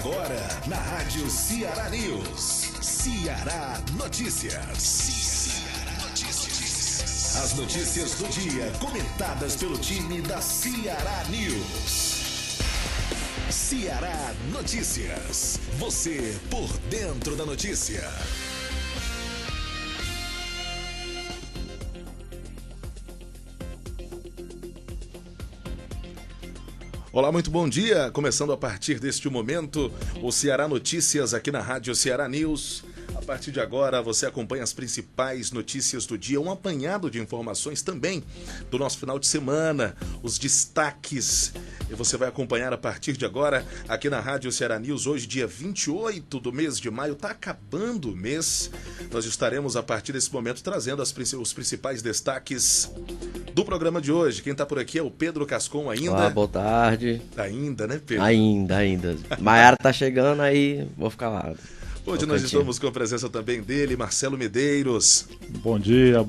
agora, na Rádio Ceará News. Ceará Notícias. As notícias do dia, comentadas pelo time da Ceará News. Ceará Notícias. Você por dentro da notícia. Olá, muito bom dia. Começando a partir deste momento, o Ceará Notícias aqui na Rádio Ceará News. A partir de agora, você acompanha as principais notícias do dia, um apanhado de informações também do nosso final de semana, os destaques. E você vai acompanhar a partir de agora aqui na Rádio Ceará News, hoje dia 28 do mês de maio, está acabando o mês. Nós estaremos a partir desse momento trazendo os principais destaques do programa de hoje. Quem está por aqui é o Pedro Cascon ainda. Olá, boa tarde. Ainda, né, Pedro? Ainda. Maiara tá chegando, aí vou ficar lá. Hoje nós estamos com a presença também dele, Marcelo Medeiros. Bom dia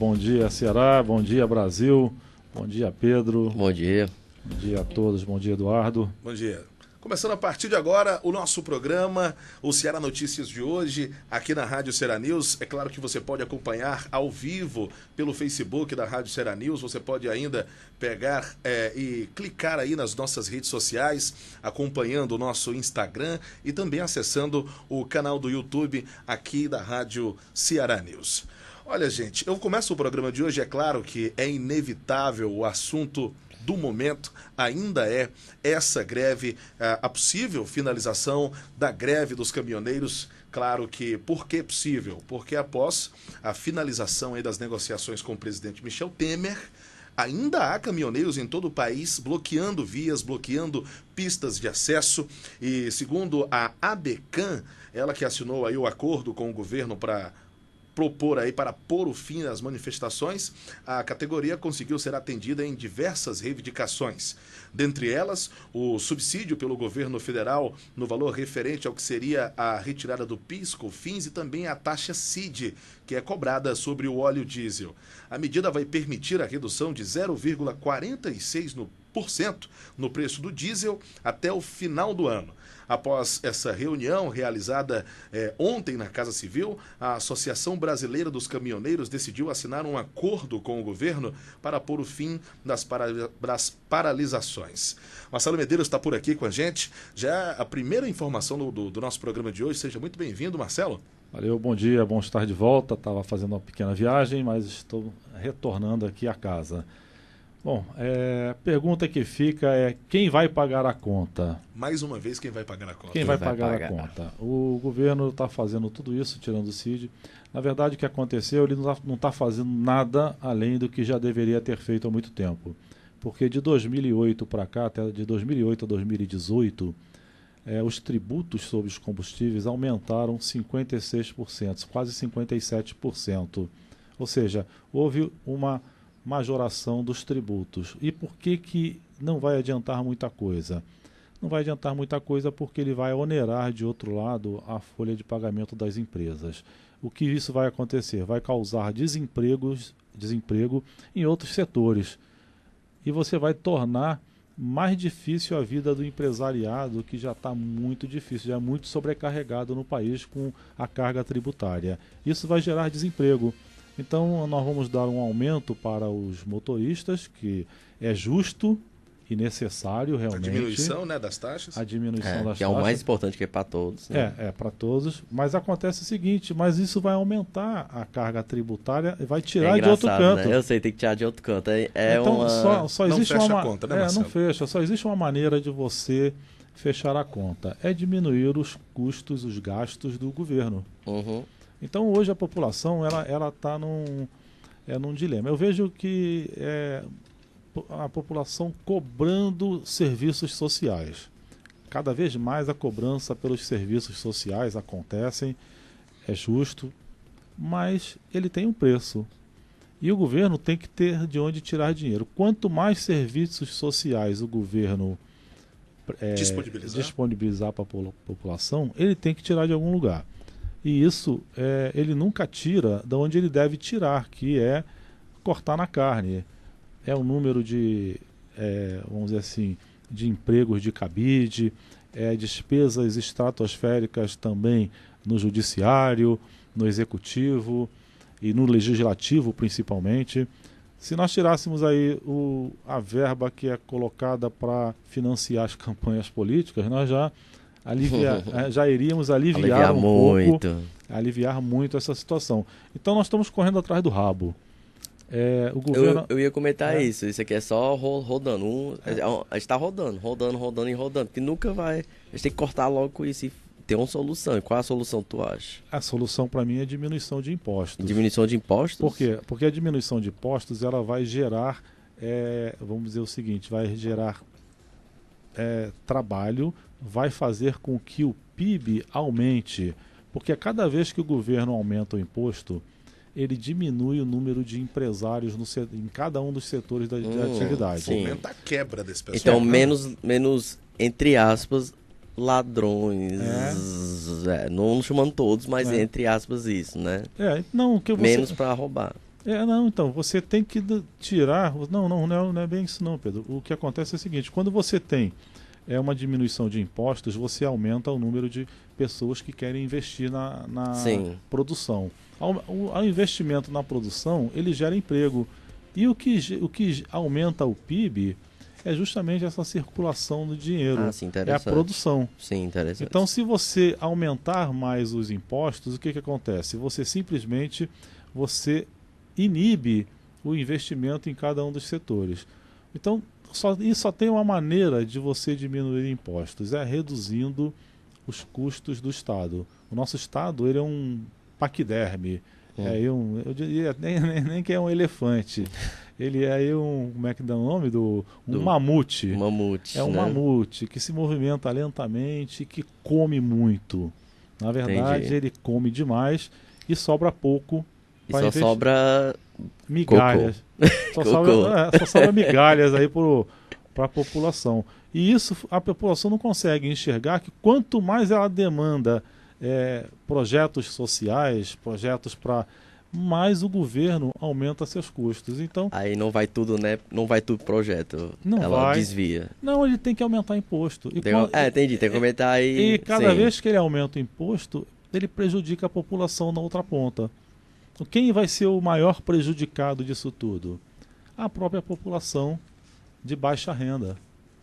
Ceará, bom dia Brasil, bom dia Pedro. Bom dia. Bom dia a todos, bom dia Eduardo. Bom dia. Começando a partir de agora o nosso programa, o Ceará Notícias de hoje, aqui na Rádio Ceará News. É claro que você pode acompanhar ao vivo pelo Facebook da Rádio Ceará News. Você pode ainda pegar e clicar aí nas nossas redes sociais, acompanhando o nosso Instagram e também acessando o canal do YouTube aqui da Rádio Ceará News. Olha, gente, eu começo o programa de hoje, é claro que é inevitável o assunto do momento ainda é essa greve, a possível finalização da greve dos caminhoneiros. Claro que, por que possível? Porque após a finalização aí das negociações com o presidente Michel Temer, ainda há caminhoneiros em todo o país bloqueando vias, bloqueando pistas de acesso e, segundo a ABECAM, ela que assinou aí o acordo com o governo para propor aí para pôr o fim às manifestações, a categoria conseguiu ser atendida em diversas reivindicações. Dentre elas, o subsídio pelo governo federal no valor referente ao que seria a retirada do PIS, COFINS e também a taxa CID, que é cobrada sobre o óleo diesel. A medida vai permitir a redução de 0,46% no preço do diesel até o final do ano. Após essa reunião realizada ontem na Casa Civil, a Associação Brasileira dos Caminhoneiros decidiu assinar um acordo com o governo para pôr o fim das paralisações. Marcelo Medeiros está por aqui com a gente. Já a primeira informação do nosso programa de hoje. Seja muito bem-vindo, Marcelo. Valeu, bom dia, bom estar de volta. Estava fazendo uma pequena viagem, mas estou retornando aqui à casa. Bom, pergunta que fica é quem vai pagar a conta? Mais uma vez, quem vai pagar a conta? Quem vai pagar a conta? O governo está fazendo tudo isso, tirando o CID. Na verdade, o que aconteceu, ele não está fazendo nada além do que já deveria ter feito há muito tempo. Porque de 2008 para cá, até de 2008 a 2018, os tributos sobre os combustíveis aumentaram 56%, quase 57%. Ou seja, houve uma majoração dos tributos. E por que não vai adiantar muita coisa? Não vai adiantar muita coisa porque ele vai onerar, de outro lado, a folha de pagamento das empresas. O que isso vai acontecer? Vai causar desemprego em outros setores. E você vai tornar mais difícil a vida do empresariado, que já está muito difícil, já é muito sobrecarregado no país com a carga tributária. Isso vai gerar desemprego. Então, nós vamos dar um aumento para os motoristas, que é justo e necessário realmente. A diminuição, né, das taxas? A diminuição das taxas. Que é o mais importante, que é para todos. Né? É para todos. Mas acontece o seguinte, mas isso vai aumentar a carga tributária e vai tirar de outro canto. Né? Eu sei, tem que tirar de outro canto. Então, só existe não fecha a conta, né, Marcelo? Não fecha. Só existe uma maneira de você fechar a conta. É diminuir os custos, os gastos do governo. Uhum. Então, hoje a população ela está num dilema. Eu vejo que a população cobrando serviços sociais. Cada vez mais a cobrança pelos serviços sociais acontecem, é justo, mas ele tem um preço. E o governo tem que ter de onde tirar dinheiro. Quanto mais serviços sociais o governo disponibilizar para a população, ele tem que tirar de algum lugar. E isso ele nunca tira de onde ele deve tirar, que é cortar na carne. É o número de, vamos dizer assim, de empregos de cabide, despesas estratosféricas também no judiciário, no executivo e no legislativo principalmente. Se nós tirássemos aí a verba que é colocada para financiar as campanhas políticas, nós já iríamos aliviar aliviar muito essa situação. Então nós estamos correndo atrás do rabo. O governo... eu ia comentar isso aqui é só rodando. A gente está rodando, porque nunca vai. A gente tem que cortar logo com isso e ter uma solução. E qual é a solução tu acha? A solução para mim é diminuição de impostos. Diminuição de impostos? Por quê? Porque a diminuição de impostos ela vai gerar, vamos dizer o seguinte, vai gerar trabalho, vai fazer com que o PIB aumente. Porque a cada vez que o governo aumenta o imposto, ele diminui o número de empresários em cada um dos setores da atividade. Aumenta a quebra desse pessoal. Então, menos entre aspas, ladrões. Não chamando todos, mas entre aspas isso, né? Menos para roubar. Então, você tem que tirar... Não é bem isso não, Pedro. O que acontece é o seguinte, quando você tem uma diminuição de impostos, você aumenta o número de pessoas que querem investir na produção. O investimento na produção, ele gera emprego. E o que aumenta o PIB é justamente essa circulação do dinheiro. É a produção. Sim, interessante. Então, se você aumentar mais os impostos, o que acontece? Você simplesmente inibe o investimento em cada um dos setores. Então, só tem uma maneira de você diminuir impostos, reduzindo os custos do Estado. O nosso Estado ele é um paquiderme, eu diria nem que é um elefante. Ele é como é que dá o nome? Um mamute. Mamute. É um mamute que se movimenta lentamente e que come muito. Na verdade, ele come demais e sobra pouco. E só sobra migalhas. Só sobra migalhas aí para a população. E isso a população não consegue enxergar que quanto mais ela demanda projetos sociais, projetos para... mais o governo aumenta seus custos. Então, aí não vai tudo, né? Não vai tudo projeto. Ela desvia. Não, ele tem que aumentar imposto. Entendi. Tem que aumentar aí. E cada vez que ele aumenta o imposto, ele prejudica a população na outra ponta. Quem vai ser o maior prejudicado disso tudo? A própria população de baixa renda.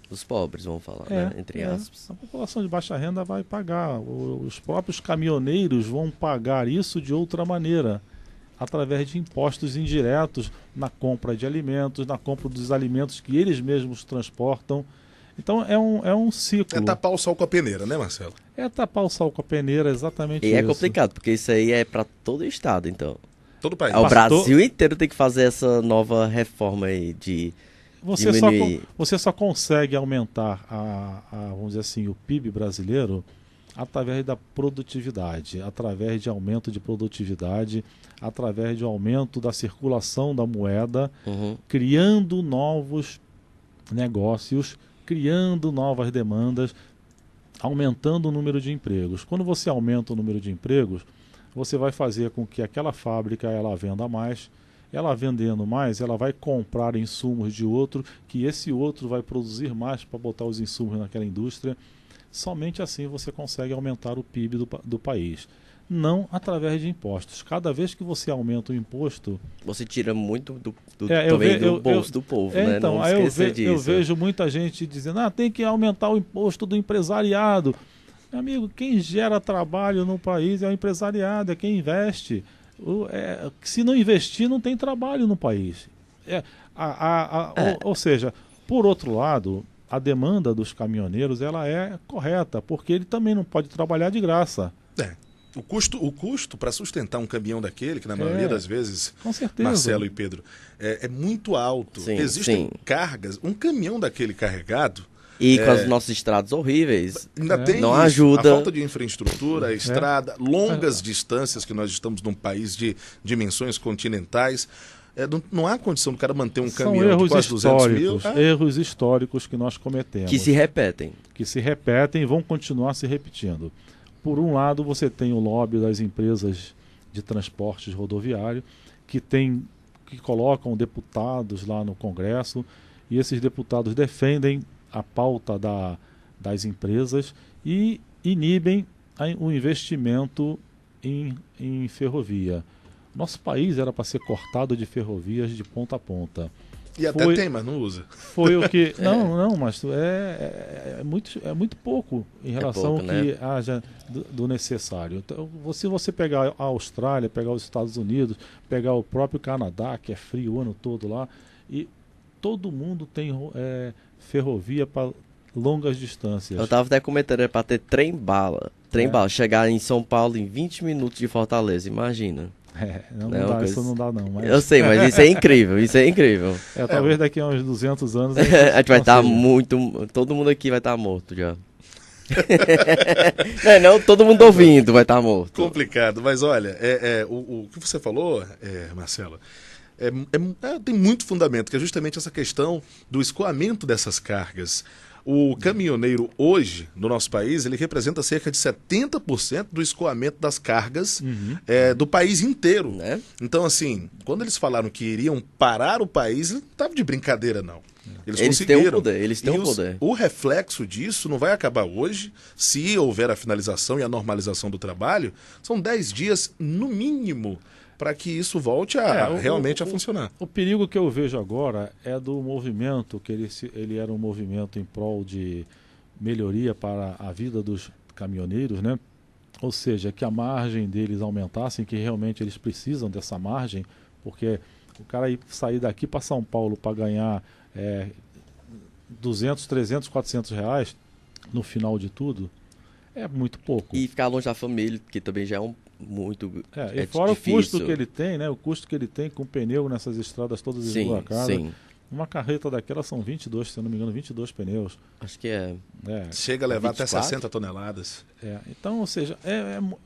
Os pobres, vamos falar, né? Entre aspas. A população de baixa renda vai pagar. Os próprios caminhoneiros vão pagar isso de outra maneira, através de impostos indiretos na compra de alimentos, na compra dos alimentos que eles mesmos transportam. Então é um ciclo. É tapar o sol com a peneira, né, Marcelo? É tapar o sol com a peneira, exatamente isso. E é complicado, porque isso aí é para todo o estado, então. Todo o país. O Brasil inteiro tem que fazer essa nova reforma aí de diminuir. Você só consegue aumentar vamos dizer assim, o PIB brasileiro através da produtividade, através de aumento de produtividade, através de aumento da circulação da moeda, criando novos negócios, criando novas demandas, aumentando o número de empregos. Quando você aumenta o número de empregos, você vai fazer com que aquela fábrica ela venda mais. Ela vendendo mais, ela vai comprar insumos de outro, que esse outro vai produzir mais para botar os insumos naquela indústria. Somente assim você consegue aumentar o PIB do país. Não através de impostos. Cada vez que você aumenta o imposto... Você tira muito do bolso do povo, né? Então, não aí disso. Eu vejo muita gente dizendo tem que aumentar o imposto do empresariado. Meu amigo, quem gera trabalho no país é o empresariado, é quem investe. Se não investir, não tem trabalho no país. Ou seja, por outro lado, a demanda dos caminhoneiros ela é correta, porque ele também não pode trabalhar de graça. O custo para sustentar um caminhão daquele, que na maioria das vezes, com certeza, Marcelo e Pedro, é muito alto. Sim, Existem cargas, um caminhão daquele carregado... E com as nossas estradas horríveis, ainda tem não isso, ajuda. A falta de infraestrutura, a estrada, longas distâncias, que nós estamos num país de dimensões continentais. Não há condição do cara manter um caminhão de quase 200 mil. Erros históricos que nós cometemos. Que se repetem. Que se repetem e vão continuar se repetindo. Por um lado, você tem o lobby das empresas de transportes rodoviário, que colocam deputados lá no Congresso, e esses deputados defendem a pauta das empresas e inibem o investimento em ferrovia. Nosso país era para ser cortado de ferrovias de ponta a ponta. E até tem, mas não usa. Foi o que... Não, mas é muito pouco em relação ao que haja do necessário. Então, se você pegar a Austrália, pegar os Estados Unidos, pegar o próprio Canadá, que é frio o ano todo lá, e todo mundo tem ferrovia para longas distâncias. Eu estava até comentando, é para ter trem-bala. Trem-bala, chegar em São Paulo em 20 minutos de Fortaleza, imagina. Não dá, isso não dá não. Mas... Eu sei, mas isso é incrível, isso é incrível. Talvez daqui a uns 200 anos... a gente vai estar todo mundo aqui vai estar morto já. não, todo mundo ouvindo vai estar morto. Complicado, mas olha, o que você falou, Marcelo, tem muito fundamento, que é justamente essa questão do escoamento dessas cargas. O caminhoneiro hoje, no nosso país, ele representa cerca de 70% do escoamento das cargas do país inteiro. Né? Então, assim, quando eles falaram que iriam parar o país, não estava de brincadeira, não. Eles conseguiram. Têm o poder, eles têm o poder. O reflexo disso não vai acabar hoje, se houver a finalização e a normalização do trabalho. São 10 dias, no mínimo, para que isso volte realmente a funcionar. O perigo que eu vejo agora é do movimento, que ele era um movimento em prol de melhoria para a vida dos caminhoneiros, né? Ou seja, que a margem deles aumentasse, que realmente eles precisam dessa margem, porque o cara sair daqui para São Paulo para ganhar 200, 300, 400 reais no final de tudo, é muito pouco. E ficar longe da família, que também já é muito e fora difícil. O custo que ele tem, né? O custo que ele tem com pneu nessas estradas todas esburacadas. Sim. Uma carreta daquela são 22, se eu não me engano, 22 pneus. Acho que é. Chega a levar 24? até 60 toneladas. Então, ou seja,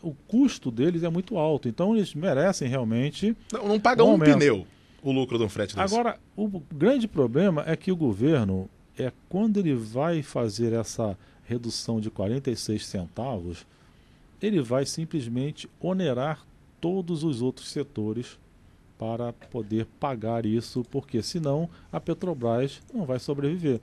o custo deles é muito alto. Então, eles merecem realmente... Não paga um pneu o lucro de um frete desse. Agora, o grande problema é que o governo, quando ele vai fazer essa redução de 46 centavos, ele vai simplesmente onerar todos os outros setores para poder pagar isso, porque senão a Petrobras não vai sobreviver.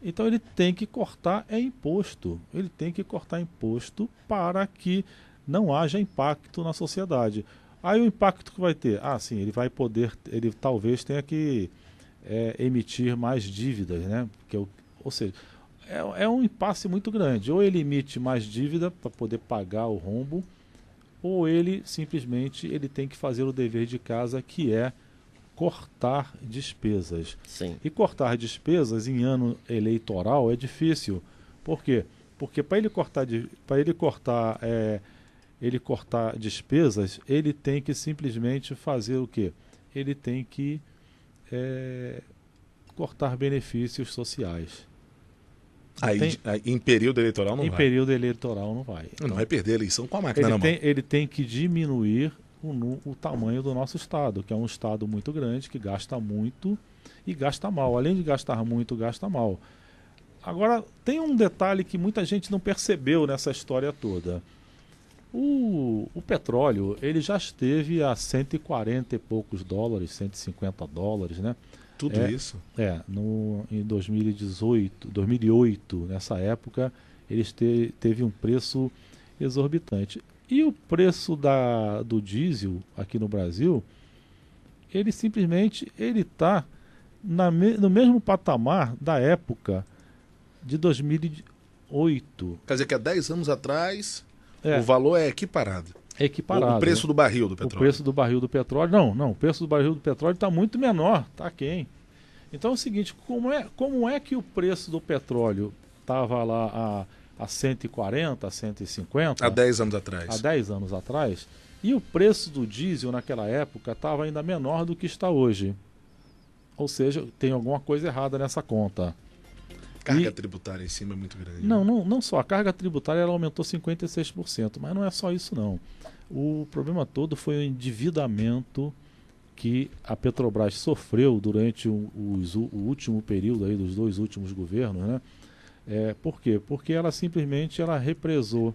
Então ele tem que cortar imposto. Ele tem que cortar imposto para que não haja impacto na sociedade. Aí o impacto que vai ter? Sim, ele talvez tenha que emitir mais dívidas, né? Ou seja, é um impasse muito grande. Ou ele emite mais dívida para poder pagar o rombo, ou ele simplesmente tem que fazer o dever de casa, que é cortar despesas. Sim. E cortar despesas em ano eleitoral é difícil. Por quê? Porque para ele cortar despesas, ele tem que simplesmente fazer o quê? Ele tem que cortar benefícios sociais. Em período eleitoral não vai. Em período eleitoral não vai. Não vai perder a eleição com a máquina na mão. Ele tem que diminuir o tamanho do nosso Estado, que é um Estado muito grande, que gasta muito e gasta mal. Além de gastar muito, gasta mal. Agora, tem um detalhe que muita gente não percebeu nessa história toda. O petróleo, ele já esteve a 140 e poucos dólares, 150 dólares, né? Tudo isso? Em 2008, nessa época, eles teve um preço exorbitante. E o preço do diesel aqui no Brasil, ele simplesmente está no mesmo patamar da época de 2008. Quer dizer que há 10 anos atrás o valor é equiparado. Equiparado. O preço do barril do petróleo. O preço do barril do petróleo. Não, o preço do barril do petróleo está muito menor, está aquém. Então é o seguinte, como é que o preço do petróleo estava lá a 140, 150? Há 10 anos atrás. Há 10 anos atrás. E o preço do diesel naquela época estava ainda menor do que está hoje. Ou seja, tem alguma coisa errada nessa conta. Carga tributária em cima é muito grande. Não só. A carga tributária ela aumentou 56%, mas não é só isso não. O problema todo foi o endividamento que a Petrobras sofreu durante o último período aí dos 2 últimos governos, né? Por quê? Porque ela simplesmente represou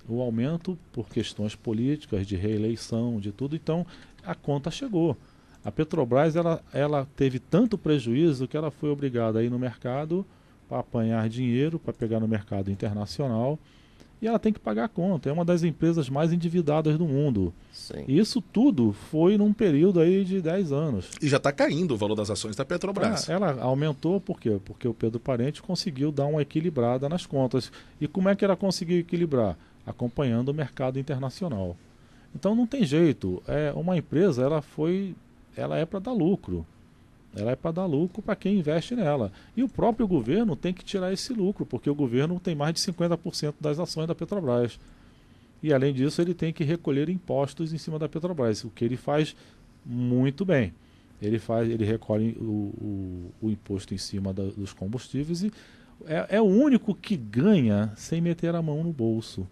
o aumento por questões políticas, de reeleição, de tudo. Então, a conta chegou. A Petrobras ela teve tanto prejuízo que ela foi obrigada a ir no mercado para apanhar dinheiro, para pegar no mercado internacional, e ela tem que pagar a conta. É uma das empresas mais endividadas do mundo. Sim. E isso tudo foi num período aí de 10 anos. E já está caindo o valor das ações da Petrobras. Ela aumentou por quê? Porque o Pedro Parente conseguiu dar uma equilibrada nas contas. E como é que ela conseguiu equilibrar? Acompanhando o mercado internacional. Então não tem jeito. Uma empresa, ela é para dar lucro. Ela é para dar lucro para quem investe nela. E o próprio governo tem que tirar esse lucro, porque o governo tem mais de 50% das ações da Petrobras. E além disso, ele tem que recolher impostos em cima da Petrobras, o que ele faz muito bem. Ele recolhe o imposto em cima dos combustíveis e é o único que ganha sem meter a mão no bolso.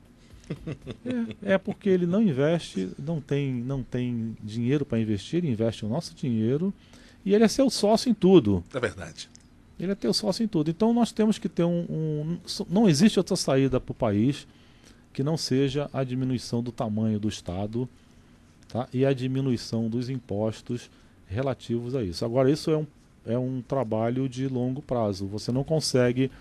Porque ele não investe, não tem dinheiro para investir, ele investe o nosso dinheiro. E ele é seu sócio em tudo. É verdade. Ele é teu sócio em tudo. Então nós temos que ter não existe outra saída para o país que não seja a diminuição do tamanho do Estado, tá? E a diminuição dos impostos relativos a isso. Agora, isso é um trabalho de longo prazo. Você não consegue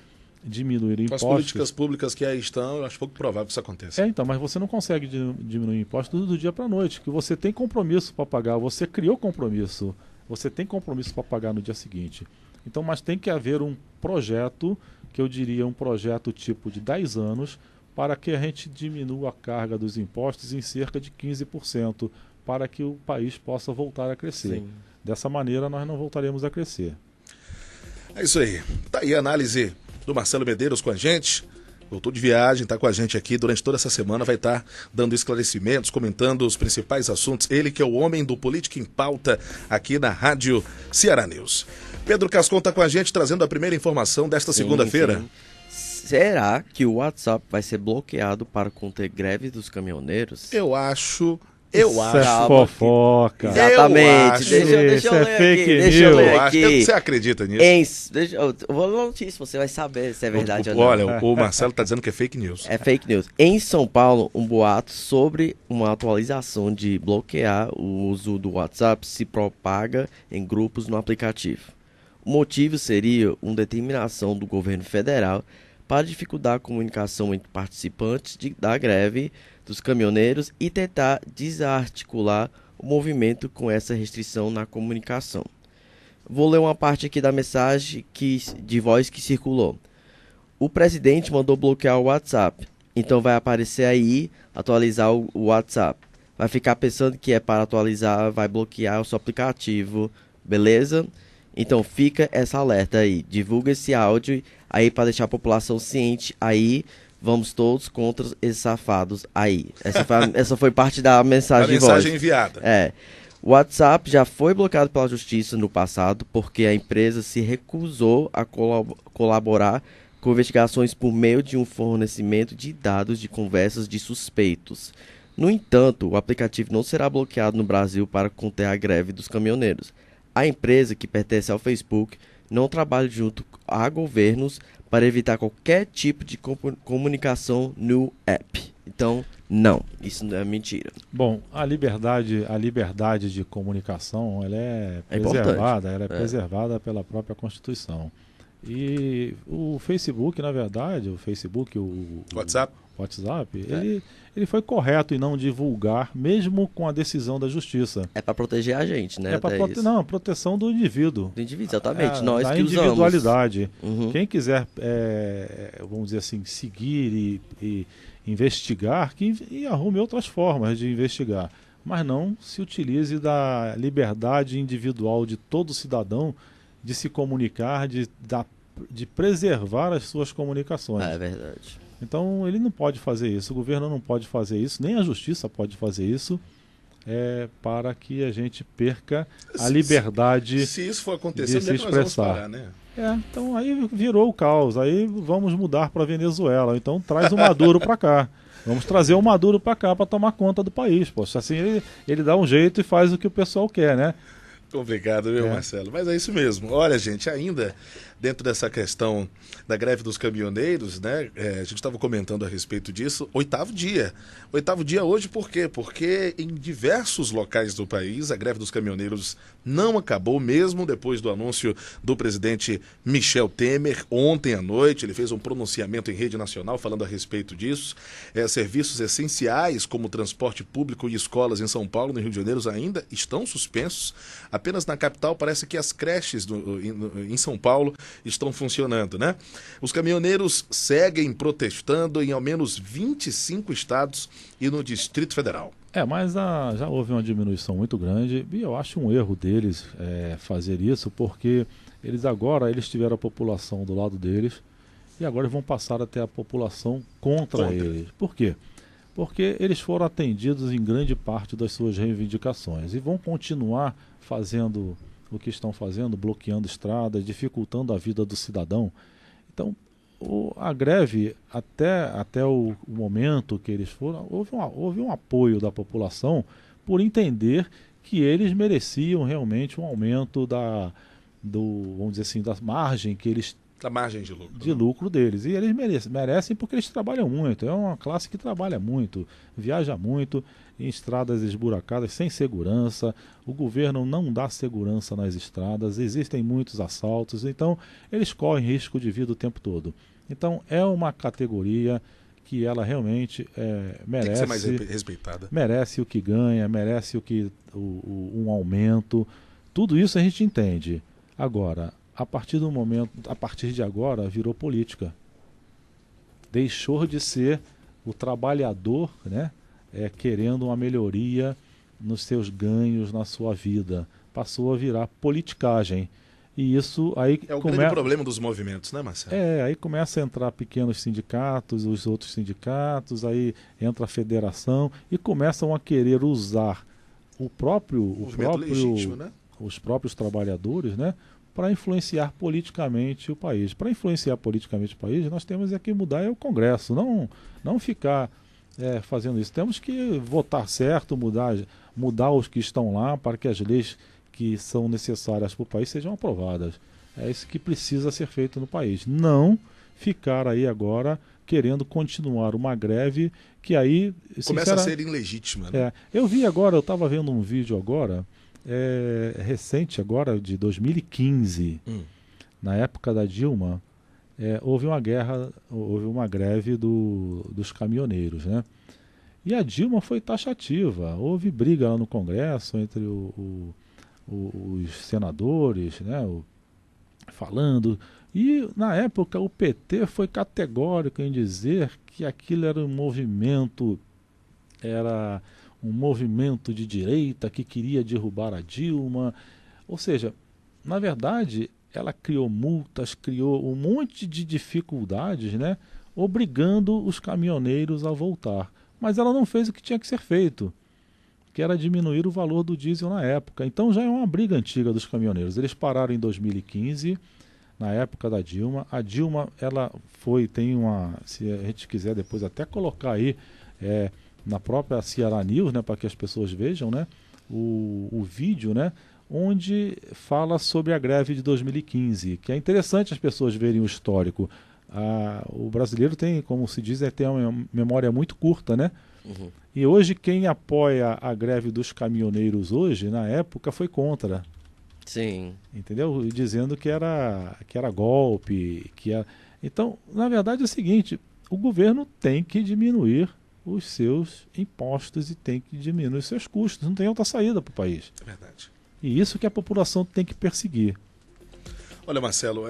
diminuir impostos. Com as políticas públicas que aí estão, eu acho pouco provável que isso aconteça. Então, mas você não consegue diminuir impostos do dia para a noite, porque você tem compromisso para pagar, você criou compromisso. Você tem compromisso para pagar no dia seguinte. Então, mas tem que haver um projeto, que eu diria um projeto tipo de 10 anos, para que a gente diminua a carga dos impostos em cerca de 15%, para que o país possa voltar a crescer. Sim. Dessa maneira, nós não voltaremos a crescer. É isso aí. Tá aí a análise do Marcelo Medeiros com a gente. Voltou de viagem, está com a gente aqui durante toda essa semana, vai estar dando esclarecimentos, comentando os principais assuntos. Ele que é o homem do Política em Pauta aqui na Rádio Ceará News. Pedro Cascon está com a gente trazendo a primeira informação desta segunda-feira. Será que o WhatsApp vai ser bloqueado para conter greve dos caminhoneiros? Eu acho. É fofoca. Exatamente. Deixa eu ler aqui. Você acredita nisso? Eu vou ler a notícia, você vai saber se é verdade ou não. Olha, o Marcelo está dizendo que é fake news. É fake news. Em São Paulo, um boato sobre uma atualização de bloquear o uso do WhatsApp se propaga em grupos no aplicativo. O motivo seria uma determinação do governo federal para dificultar a comunicação entre participantes da greve dos caminhoneiros e tentar desarticular o movimento com essa restrição na comunicação. Vou ler uma parte aqui da mensagem de voz que circulou. O presidente mandou bloquear o WhatsApp, então vai aparecer aí atualizar o WhatsApp. Vai ficar pensando que é para atualizar, vai bloquear o seu aplicativo, beleza? Então fica essa alerta aí, divulga esse áudio aí para deixar a população ciente aí. Vamos todos contra esses safados aí. Essa foi parte da mensagem de voz. A mensagem enviada. O WhatsApp já foi bloqueado pela justiça no passado porque a empresa se recusou a colaborar com investigações por meio de um fornecimento de dados de conversas de suspeitos. No entanto, o aplicativo não será bloqueado no Brasil para conter a greve dos caminhoneiros. A empresa, que pertence ao Facebook, não trabalha junto a governos para evitar qualquer tipo de comunicação no app. Então, não, isso não é mentira. Bom, a liberdade de comunicação, ela é preservada, preservada pela própria Constituição. E o Facebook, na verdade, o WhatsApp, ele foi correto em não divulgar, mesmo com a decisão da Justiça. É para proteger a gente, né? Não, proteção do indivíduo. Do indivíduo, exatamente. Nós da que individualidade. Uhum. Quem quiser, vamos dizer assim, seguir e investigar, que arrume outras formas de investigar. Mas não se utilize da liberdade individual de todo cidadão de se comunicar, de preservar as suas comunicações. É verdade. Então ele não pode fazer isso, o governo não pode fazer isso, nem a justiça pode fazer isso, para que a gente perca a liberdade se isso for acontecer, de se expressar. Então aí virou o caos, aí vamos mudar para a Venezuela, então traz o Maduro para cá. Vamos trazer o Maduro para cá para tomar conta do país. Poxa, assim ele dá um jeito e faz o que o pessoal quer, né? Complicado, viu, Marcelo? Mas é isso mesmo. Olha, gente, ainda dentro dessa questão da greve dos caminhoneiros, né? A gente estava comentando a respeito disso. Oitavo dia. Oitavo dia hoje por quê? Porque em diversos locais do país a greve dos caminhoneiros não acabou, mesmo depois do anúncio do presidente Michel Temer. Ontem à noite ele fez um pronunciamento em rede nacional falando a respeito disso. Serviços essenciais como transporte público e escolas em São Paulo, no Rio de Janeiro, ainda estão suspensos. Apenas na capital parece que as creches em São Paulo estão funcionando, né? Os caminhoneiros seguem protestando em ao menos 25 estados e no Distrito Federal. Mas já houve uma diminuição muito grande e eu acho um erro deles fazer isso, porque eles tiveram a população do lado deles e agora eles vão passar a ter a população contra eles. Por quê? Porque eles foram atendidos em grande parte das suas reivindicações e vão continuar fazendo o que estão fazendo, bloqueando estradas, dificultando a vida do cidadão. Então, a greve, até o momento que eles foram, houve um apoio da população por entender que eles mereciam realmente um aumento vamos dizer assim, da margem que eles da margem de lucro. De lucro deles. E eles merecem porque eles trabalham muito. É uma classe que trabalha muito, viaja muito, em estradas esburacadas, sem segurança. O governo não dá segurança nas estradas, existem muitos assaltos, então eles correm risco de vida o tempo todo. Então é uma categoria que ela realmente merece. Tem que ser mais respeitada. Merece o que ganha, merece um aumento. Tudo isso a gente entende. Agora, a partir de agora, virou política. Deixou de ser o trabalhador, né, querendo uma melhoria nos seus ganhos, na sua vida. Passou a virar politicagem. E isso aí é o grande problema dos movimentos, né, Marcelo? Aí começa a entrar pequenos sindicatos, os outros sindicatos, aí entra a federação e começam a querer usar legítimo, né? Os próprios trabalhadores, né, para influenciar politicamente o país. Para influenciar politicamente o país, nós temos que mudar o Congresso, não ficar fazendo isso. Temos que votar certo, mudar os que estão lá para que as leis que são necessárias para o país sejam aprovadas. É isso que precisa ser feito no país. Não ficar aí agora querendo continuar uma greve que aí... começa a ser ilegítima, né? Eu estava vendo um vídeo agora, recente agora, de 2015, na época da Dilma, houve uma greve dos caminhoneiros, né? E a Dilma foi taxativa, houve briga lá no Congresso entre os senadores, né, falando, e na época o PT foi categórico em dizer que aquilo era um movimento de direita que queria derrubar a Dilma. Ou seja, na verdade, ela criou multas, criou um monte de dificuldades, né, obrigando os caminhoneiros a voltar. Mas ela não fez o que tinha que ser feito, que era diminuir o valor do diesel na época. Então já é uma briga antiga dos caminhoneiros. Eles pararam em 2015, na época da Dilma. A Dilma, se a gente quiser depois até colocar aí na própria Ceará News, né, para que as pessoas vejam, né, o vídeo, né, onde fala sobre a greve de 2015, que é interessante as pessoas verem o histórico. O brasileiro tem, como se diz, tem uma memória muito curta, né? Uhum. E hoje quem apoia a greve dos caminhoneiros hoje, na época, foi contra. Sim. Entendeu? Dizendo que era golpe. Então, na verdade é o seguinte, o governo tem que diminuir os seus impostos e tem que diminuir os seus custos. Não tem outra saída para o país. É verdade. E isso que a população tem que perseguir. Olha, Marcelo,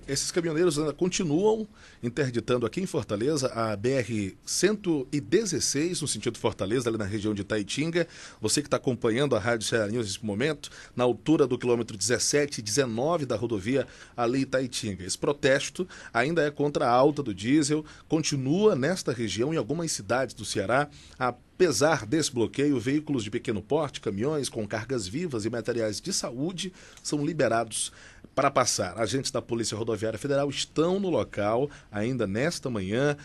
esses caminhoneiros ainda continuam interditando aqui em Fortaleza a BR-116, no sentido Fortaleza, ali na região de Itaitinga. Você que está acompanhando a Rádio Ceará News nesse momento, na altura do quilômetro 17 e 19 da rodovia ali Itaitinga. Esse protesto ainda é contra a alta do diesel, continua nesta região, em algumas cidades do Ceará, a Apesar desse bloqueio, veículos de pequeno porte, caminhões com cargas vivas e materiais de saúde são liberados para passar. Agentes da Polícia Rodoviária Federal estão no local ainda nesta manhã,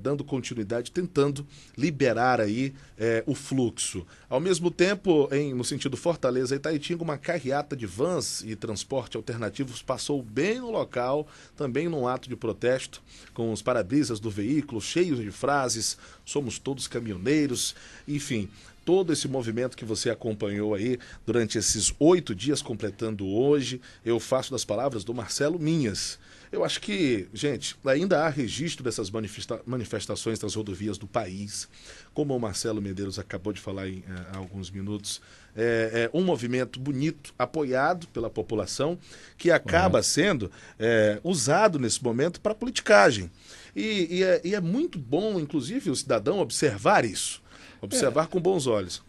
dando continuidade, tentando liberar aí o fluxo. Ao mesmo tempo, no sentido Fortaleza e Itaitinga, uma carreata de vans e transporte alternativos passou bem no local, também num ato de protesto, com os para-brisas do veículo cheios de frases, somos todos caminhoneiros, enfim, todo esse movimento que você acompanhou aí durante esses 8 dias, completando hoje. Eu faço das palavras do Marcelo minhas. Eu acho que, gente, ainda há registro dessas manifestações das rodovias do país. Como o Marcelo Medeiros acabou de falar há alguns minutos, é um movimento bonito, apoiado pela população, que acaba sendo usado nesse momento para politicagem. E é muito bom, inclusive, o cidadão observar isso. Observar com bons olhos.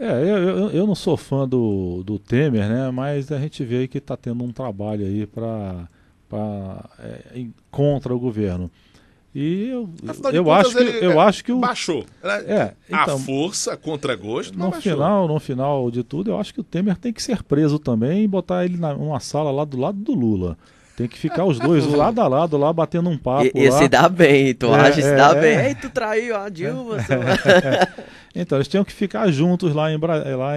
Eu não sou fã do Temer, né? Mas a gente vê que está tendo um trabalho aí contra o governo. E eu acho que baixou. Então, a força, a contragosto, no final de tudo, eu acho que o Temer tem que ser preso também e botar ele numa sala lá do lado do Lula. Tem que ficar os dois lado a lado lá, batendo um papo. Esse dá bem, tu acha? Esse dá bem. Ei, tu traiu a Dilma. Então, eles tinham que ficar juntos lá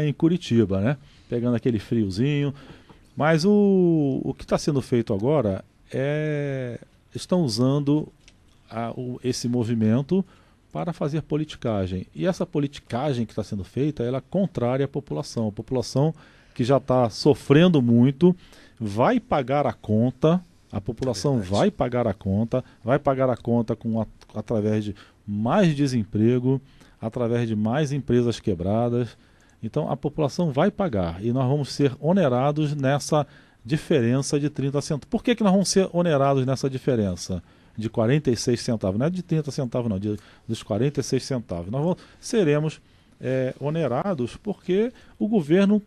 em Curitiba, né? Pegando aquele friozinho. Mas o que está sendo feito agora estão usando esse movimento para fazer politicagem. E essa politicagem que está sendo feita, ela é contrária à população. A população que já está sofrendo muito vai pagar a conta, a população vai pagar a conta através de mais desemprego, através de mais empresas quebradas. Então a população vai pagar e nós vamos ser onerados nessa diferença de 30 centavos. Por que nós vamos ser onerados nessa diferença de 46 centavos? Não é de 30 centavos não, dos 46 centavos. Nós seremos onerados porque o governo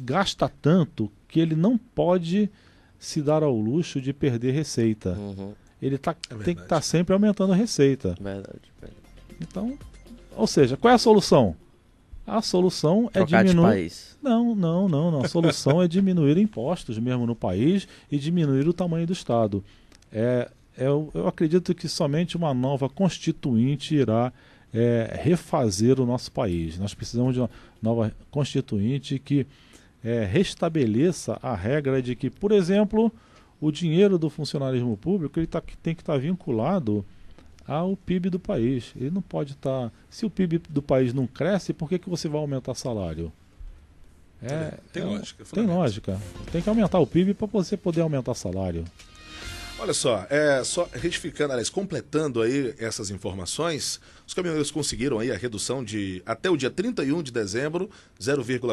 gasta tanto que ele não pode se dar ao luxo de perder receita. Uhum. Ele tem que estar sempre aumentando a receita. Verdade. Então, ou seja, qual é a solução? A solução é diminuir... país. Não. A solução é diminuir impostos mesmo no país e diminuir o tamanho do Estado. Eu acredito que somente uma nova constituinte irá refazer o nosso país. Nós precisamos de uma nova constituinte que restabeleça a regra de que, por exemplo, o dinheiro do funcionalismo público tem que estar vinculado ao PIB do país. Ele não pode estar... Se o PIB do país não cresce, por que você vai aumentar salário? Tem lógica. Tem lógica. Tem que aumentar o PIB para você poder aumentar salário. Olha só, só retificando, aliás, completando aí essas informações, os caminhoneiros conseguiram aí a redução de, até o dia 31 de dezembro,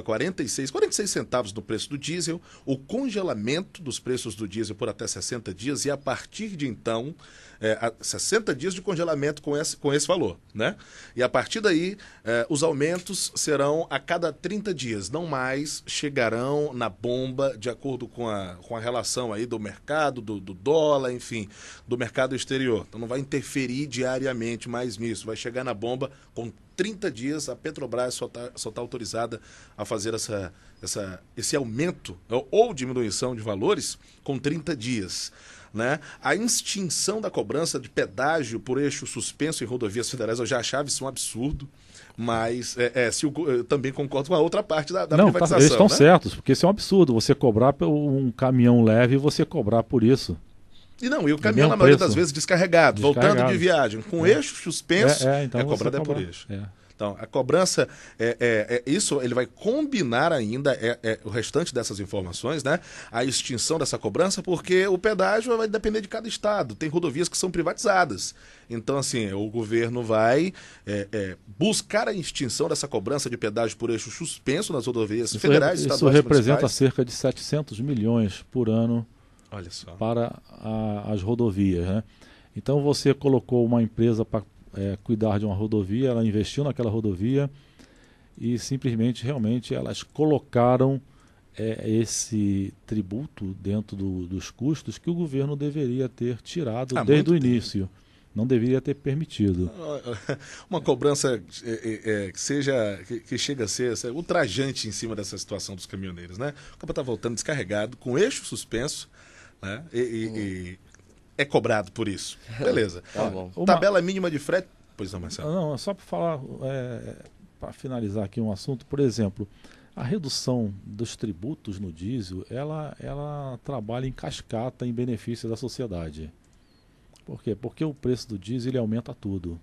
46 centavos no preço do diesel, o congelamento dos preços do diesel por até 60 dias e a partir de então, 60 dias de congelamento com esse valor, né? E a partir daí, os aumentos serão a cada 30 dias, não mais chegarão na bomba de acordo com a relação aí do mercado, do dólar, enfim, do mercado exterior. Então não vai interferir diariamente mais nisso, vai chegar na bomba com 30 dias, a Petrobras só tá autorizada a fazer esse aumento ou diminuição de valores com 30 dias. Né? A extinção da cobrança de pedágio por eixo suspenso em rodovias federais, eu já achava isso um absurdo, mas eu também concordo com a outra parte da privatização. Eles estão né? certos, porque isso é um absurdo, você cobrar um caminhão leve e você cobrar por isso. E o caminhão, na maioria das vezes, descarregado, voltando de viagem, com eixo suspenso, então cobrada por eixo. Então, a cobrança, isso ele vai combinar ainda o restante dessas informações, né? A extinção dessa cobrança, porque o pedágio vai depender de cada estado. Tem rodovias que são privatizadas. Então, assim, o governo vai buscar a extinção dessa cobrança de pedágio por eixo suspenso nas rodovias federais, estaduais. Isso representa cerca de 700 milhões por ano. Olha só. Para as rodovias, né? Então, você colocou uma empresa para cuidar de uma rodovia, ela investiu naquela rodovia e simplesmente, realmente, elas colocaram esse tributo dentro dos custos que o governo deveria ter tirado desde o início. Não deveria ter permitido. Uma cobrança que chega a ser ultrajante em cima dessa situação dos caminhoneiros, né? O cara está voltando descarregado, com eixo suspenso, né? E é cobrado por isso. Beleza. Tá bom. Tabela mínima de frete. Pois não, Marcelo. Não, só para falar, para finalizar aqui um assunto, por exemplo, a redução dos tributos no diesel, ela trabalha em cascata em benefício da sociedade. Por quê? Porque o preço do diesel ele aumenta tudo.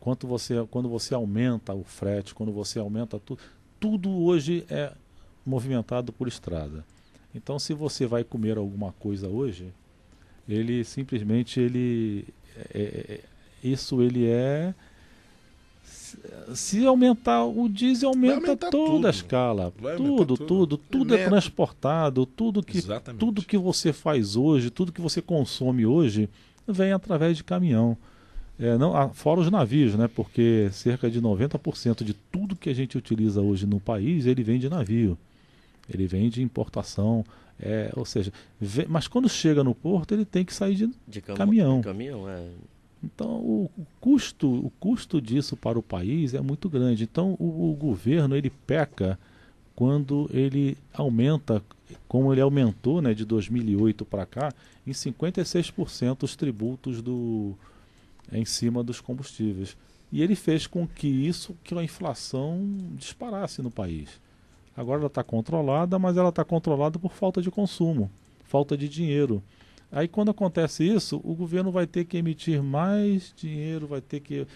Quando você aumenta o frete, quando você aumenta tudo hoje é movimentado por estrada. Então, se você vai comer alguma coisa hoje, ele simplesmente se aumentar o diesel, aumenta toda a escala. Tudo é transportado, tudo que você faz hoje, tudo que você consome hoje, vem através de caminhão. Fora os navios, né? Porque cerca de 90% de tudo que a gente utiliza hoje no país, ele vem de navio. Ele vem de importação. Ou seja, mas quando chega no porto, ele tem que sair de caminhão. Então, o custo disso para o país é muito grande. Então, o governo ele peca quando ele aumenta, como ele aumentou, né, de 2008 para cá, em 56% os tributos em cima dos combustíveis. E ele fez com que a inflação disparasse no país. Agora ela está controlada, mas ela está controlada por falta de consumo, falta de dinheiro. Aí quando acontece isso, o governo vai ter que emitir mais dinheiro, vai ter que,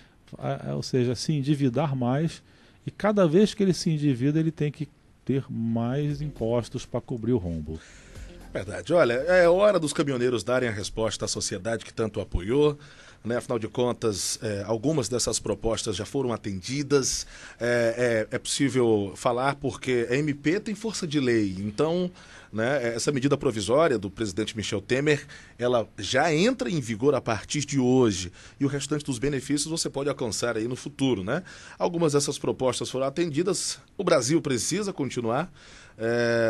ou seja, se endividar mais, e cada vez que ele se endivida, ele tem que ter mais impostos para cobrir o rombo. Verdade. Olha, é hora dos caminhoneiros darem a resposta à sociedade que tanto apoiou, né? Afinal de contas, algumas dessas propostas já foram atendidas. É possível falar porque a MP tem força de lei. Então, né, essa medida provisória do presidente Michel Temer, ela já entra em vigor a partir de hoje. E o restante dos benefícios você pode alcançar aí no futuro, né? Algumas dessas propostas foram atendidas. O Brasil precisa continuar.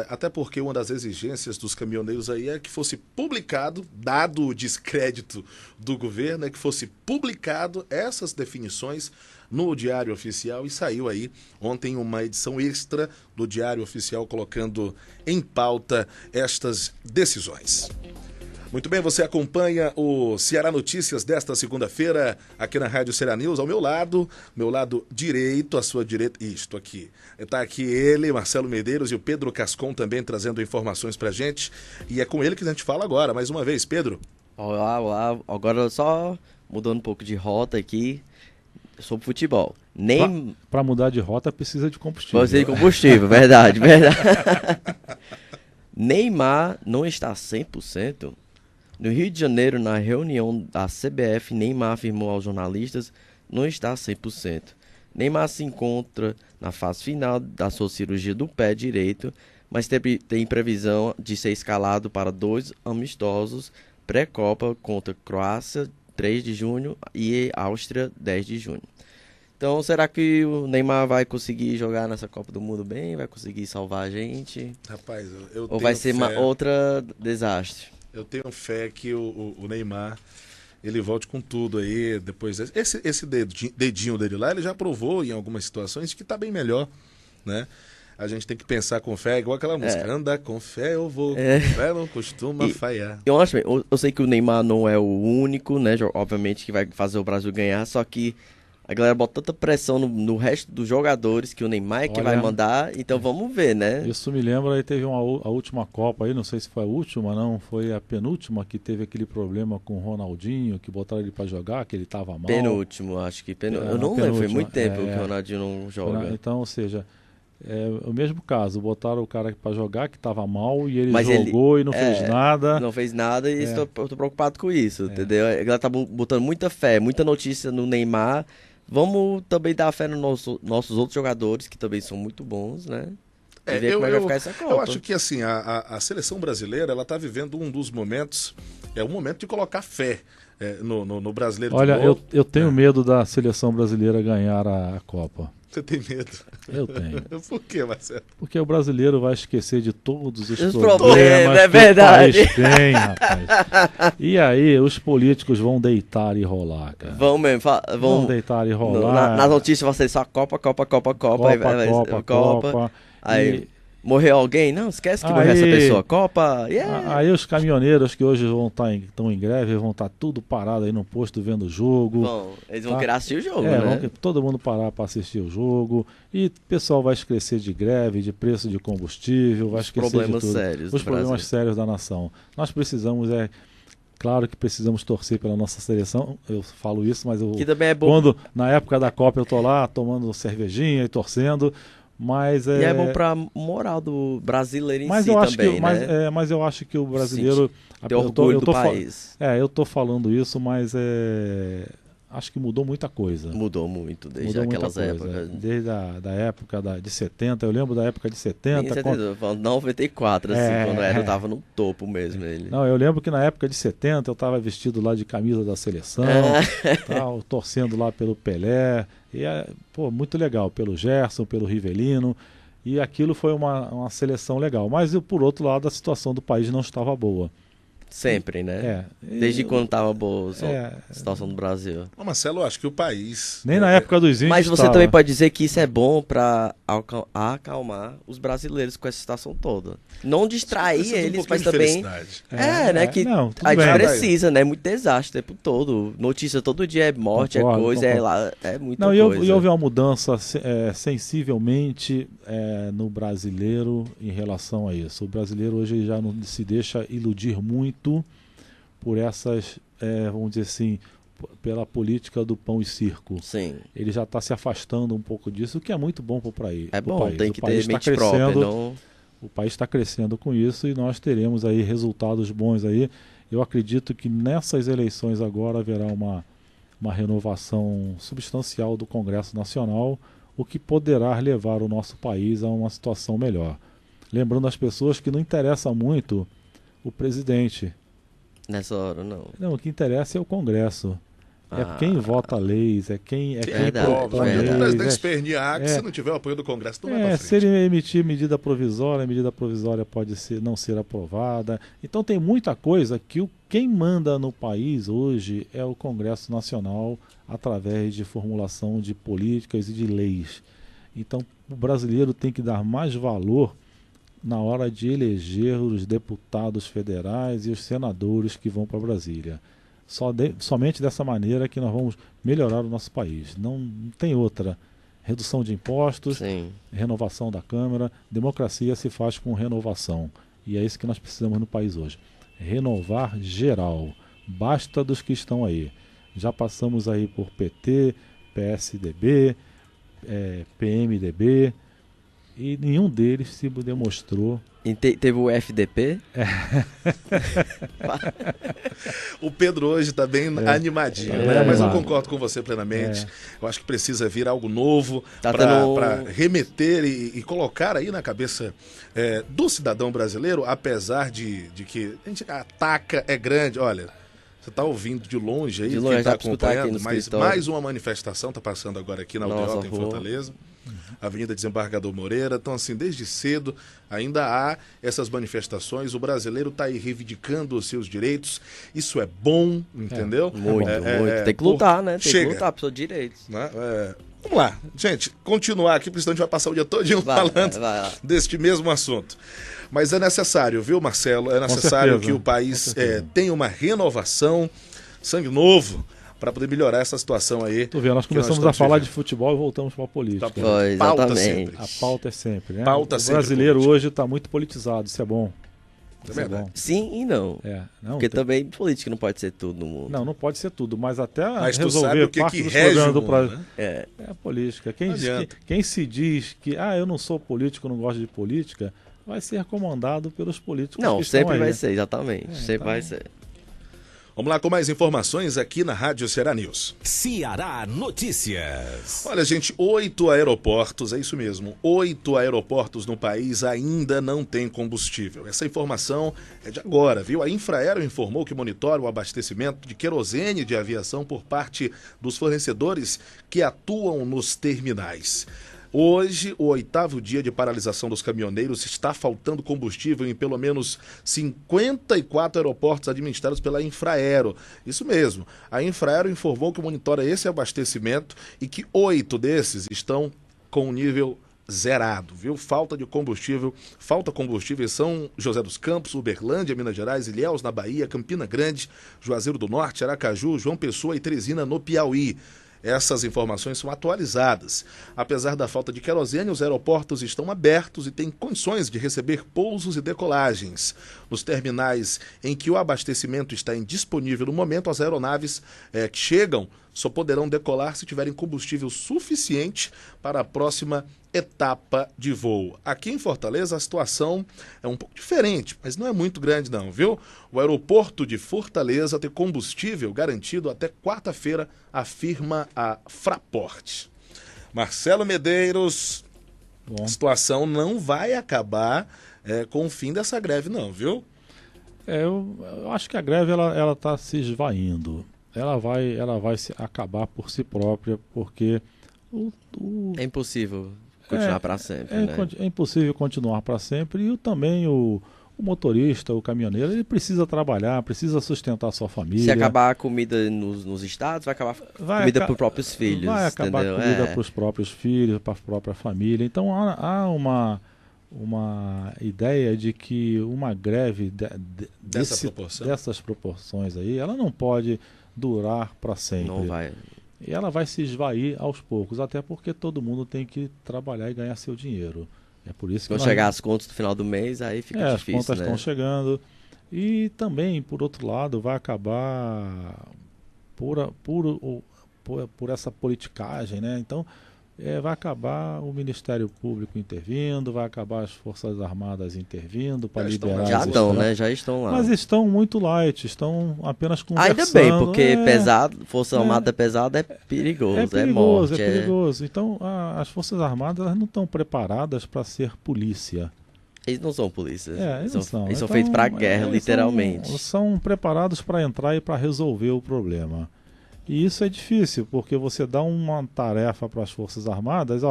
Até porque uma das exigências dos caminhoneiros aí é que fosse publicado, dado o descrédito do governo, é que fosse publicado essas definições no Diário Oficial, e saiu aí ontem uma edição extra do Diário Oficial colocando em pauta estas decisões. Muito bem, você acompanha o Ceará Notícias desta segunda-feira aqui na Rádio Ceará News. Ao meu lado direito, à sua direita, isto aqui. Está aqui ele, Marcelo Medeiros, e o Pedro Cascon também trazendo informações pra gente. E é com ele que a gente fala agora, mais uma vez. Pedro. Olá. Agora só mudando um pouco de rota aqui sobre futebol. Para mudar de rota precisa de combustível. Precisa de combustível, verdade. Neymar não está 100%. No Rio de Janeiro, na reunião da CBF, Neymar afirmou aos jornalistas não está 100%. Neymar se encontra na fase final da sua cirurgia do pé direito, mas tem previsão de ser escalado para 2 amistosos pré-Copa contra Croácia, 3 de junho, e Áustria, 10 de junho. Então, será que o Neymar vai conseguir jogar nessa Copa do Mundo bem? Vai conseguir salvar a gente? Rapaz, eu ou vai ser outra desastre? Eu tenho fé que o Neymar, ele volte com tudo aí, depois esse dedinho dele lá, ele já provou em algumas situações que tá bem melhor, né? A gente tem que pensar com fé, igual aquela música, anda com fé eu vou, com fé não costuma falhar. Eu sei que o Neymar não é o único, né, obviamente, que vai fazer o Brasil ganhar, só que a galera bota tanta pressão no resto dos jogadores que o Neymar é que vai mandar, então vamos ver, né? Isso me lembra, aí teve a última Copa aí, não sei se foi a última, não, foi a penúltima que teve aquele problema com o Ronaldinho, que botaram ele pra jogar, que ele tava mal. Penúltimo, acho que eu não lembro, foi muito tempo que o Ronaldinho não joga. Então, ou seja, o mesmo caso, botaram o cara pra jogar que tava mal e ele jogou e não fez nada. Não fez nada e eu tô preocupado com isso, entendeu? A galera tá botando muita fé, muita notícia no Neymar. Vamos também dar fé nos nossos outros jogadores, que também são muito bons, né? E ver como vai ficar essa Copa. Eu acho que assim, a seleção brasileira, ela tá vivendo um dos momentos, um momento de colocar fé no brasileiro. Olha, eu tenho medo da seleção brasileira ganhar a Copa. Você tem medo? Eu tenho. Por quê, Marcelo? Porque o brasileiro vai esquecer de todos os problemas, problemas é que verdade. o país tem, rapaz. E aí os políticos vão deitar e rolar, cara. Vão mesmo, Vão deitar e rolar. nas notícias vai ser só Copa. Copa. Aí morreu alguém? Não, esquece que morreu essa pessoa. Copa, yeah. Aí os caminhoneiros que hoje estão em greve, vão estar tudo parado aí no posto vendo o jogo. Bom, eles vão querer assistir o jogo, né? Vão todo mundo parar para assistir o jogo. E o pessoal vai esquecer de greve, de preço de combustível, vai esquecer problemas de tudo. sérios Os do problemas Brasil. sérios da nação. Nós precisamos, claro que precisamos torcer pela nossa seleção. Eu falo isso, mas que também é bom. na época da Copa eu tô lá tomando cervejinha e torcendo. Mas e é bom pra moral do brasileiro em mas si eu acho também, que, né? mas eu acho que o brasileiro... Tem orgulho do país. Eu tô falando isso, mas acho que mudou muita coisa. Mudou muito desde aquelas épocas. Desde a época de 70, eu lembro da época de 70. 94, assim, quando eu tava no topo mesmo. Ele. Não, eu lembro que na época de 70 eu tava vestido lá de camisa da seleção, tal, torcendo lá pelo Pelé, e muito legal, pelo Gerson, pelo Rivelino, e aquilo foi uma seleção legal. Mas por outro lado a situação do país não estava boa. Sempre, né? Desde quando estava boa a situação do Brasil. Marcelo, eu acho que o país... Nem na época dos índios. Mas você também pode dizer que isso é bom para acalmar os brasileiros com essa situação toda. Não distrair eles, mas também... né? Que não, a gente bem. precisa, né? Muito desastre o tempo todo. Notícia todo dia é morte, Concordo, é coisa, concordo. é muita coisa. E houve uma mudança sensivelmente no brasileiro em relação a isso. O brasileiro hoje já não se deixa iludir muito por essas, vamos dizer assim, pela política do pão e circo. Sim. Ele já está se afastando um pouco disso, o que é muito bom para o país. É bom, tem que ter tá mente própria. Não... O país está crescendo com isso e nós teremos aí resultados bons aí. Eu acredito que nessas eleições agora haverá uma renovação substancial do Congresso Nacional, o que poderá levar o nosso país a uma situação melhor. Lembrando às pessoas que não interessa muito o presidente. Nessa hora, não. Não, o que interessa é o Congresso. É quem vota leis, é quem propõe leis. O presidente espernear que se não tiver o apoio do Congresso, não vai pra frente. Se ele emitir medida provisória, a medida provisória pode não ser aprovada. Então tem muita coisa que quem manda no país hoje é o Congresso Nacional através de formulação de políticas e de leis. Então o brasileiro tem que dar mais valor na hora de eleger os deputados federais e os senadores que vão para Brasília. Somente dessa maneira que nós vamos melhorar o nosso país. Não tem outra. Redução de impostos, Sim. Renovação da Câmara, democracia se faz com renovação. E é isso que nós precisamos no país hoje. Renovar geral. Basta dos que estão aí. Já passamos aí por PT, PSDB, PMDB, e nenhum deles se demonstrou. E teve o FDP? O Pedro hoje está bem animadinho, né? Mas eu concordo com você plenamente. Eu acho que precisa vir algo novo para remeter e colocar aí na cabeça do cidadão brasileiro, apesar de que a gente ataca é grande. Olha, você está ouvindo de longe aí, quem está acompanhando, mas mais uma manifestação está passando agora aqui na Aldeota, em Fortaleza. Avenida Desembargador Moreira. Então, assim, desde cedo ainda há essas manifestações. O brasileiro está aí reivindicando os seus direitos. Isso é bom, entendeu? Muito. Tem que lutar, né? Tem que lutar por seus direitos. Né? Vamos lá, gente, continuar aqui, porque senão a gente vai passar o dia todo falando deste mesmo assunto. Mas é necessário, viu, Marcelo? É necessário que o país tenha uma renovação, sangue novo, para poder melhorar essa situação aí. Tu vê, nós começamos a falar de futebol e voltamos para a política. Pauta sempre. A pauta é sempre, né? Pauta o brasileiro hoje está muito politizado, isso é bom. É verdade. Sim e não. Porque também política não pode ser tudo no mundo. Não pode ser tudo, mas até tu sabe o que parte dos rege programas o do mundo, né? É a política. Quem se diz que eu não sou político, não gosto de política, vai ser comandado pelos políticos que estão sempre aí. vai ser, exatamente. Sempre vai ser. Vamos lá com mais informações aqui na Rádio Ceará News. Ceará Notícias. Olha, gente, 8 aeroportos, é isso mesmo, 8 aeroportos no país ainda não têm combustível. Essa informação é de agora, viu? A Infraero informou que monitora o abastecimento de querosene de aviação por parte dos fornecedores que atuam nos terminais. Hoje, o 8º dia de paralisação dos caminhoneiros, está faltando combustível em pelo menos 54 aeroportos administrados pela Infraero. Isso mesmo, a Infraero informou que monitora esse abastecimento e que 8 desses estão com nível zerado, viu? Falta combustível em São José dos Campos, Uberlândia, Minas Gerais, Ilhéus, na Bahia, Campina Grande, Juazeiro do Norte, Aracaju, João Pessoa e Teresina, no Piauí. Essas informações são atualizadas. Apesar da falta de querosene, os aeroportos estão abertos e têm condições de receber pousos e decolagens. Nos terminais em que o abastecimento está indisponível no momento, as aeronaves que chegam só poderão decolar se tiverem combustível suficiente para a próxima etapa de voo. Aqui em Fortaleza a situação é um pouco diferente, mas não é muito grande não, viu? O aeroporto de Fortaleza tem combustível garantido até quarta-feira, afirma a Fraport. Marcelo Medeiros, a situação não vai acabar com o fim dessa greve não, viu? Eu acho que a greve ela está se esvaindo. Ela vai se acabar por si própria, porque é impossível continuar para sempre, né? É impossível continuar para sempre e também o motorista, o caminhoneiro, ele precisa trabalhar, precisa sustentar a sua família. Se acabar a comida nos estados, vai acabar comida para os próprios filhos. Vai acabar a comida para os próprios filhos, para a própria família. Então há uma ideia de que uma greve dessas proporções aí, ela não pode durar para sempre. Não vai. E ela vai se esvair aos poucos, até porque todo mundo tem que trabalhar e ganhar seu dinheiro. É por isso que quando chegar as contas no final do mês, aí fica difícil, as contas estão chegando. E também, por outro lado, vai acabar por essa politicagem, né? Então, vai acabar o Ministério Público intervindo, vai acabar as Forças Armadas intervindo para liberar. Já estão, né? Já estão lá. Mas estão muito light, estão apenas conversando. Ainda bem, porque Força Armada pesada é perigoso, é morte. É perigoso. Então, as Forças Armadas elas não estão preparadas para ser polícia. Eles não são polícia. Eles são então, feitos para a guerra, literalmente. São preparados para entrar e para resolver o problema. E isso é difícil, porque você dá uma tarefa para as Forças Armadas,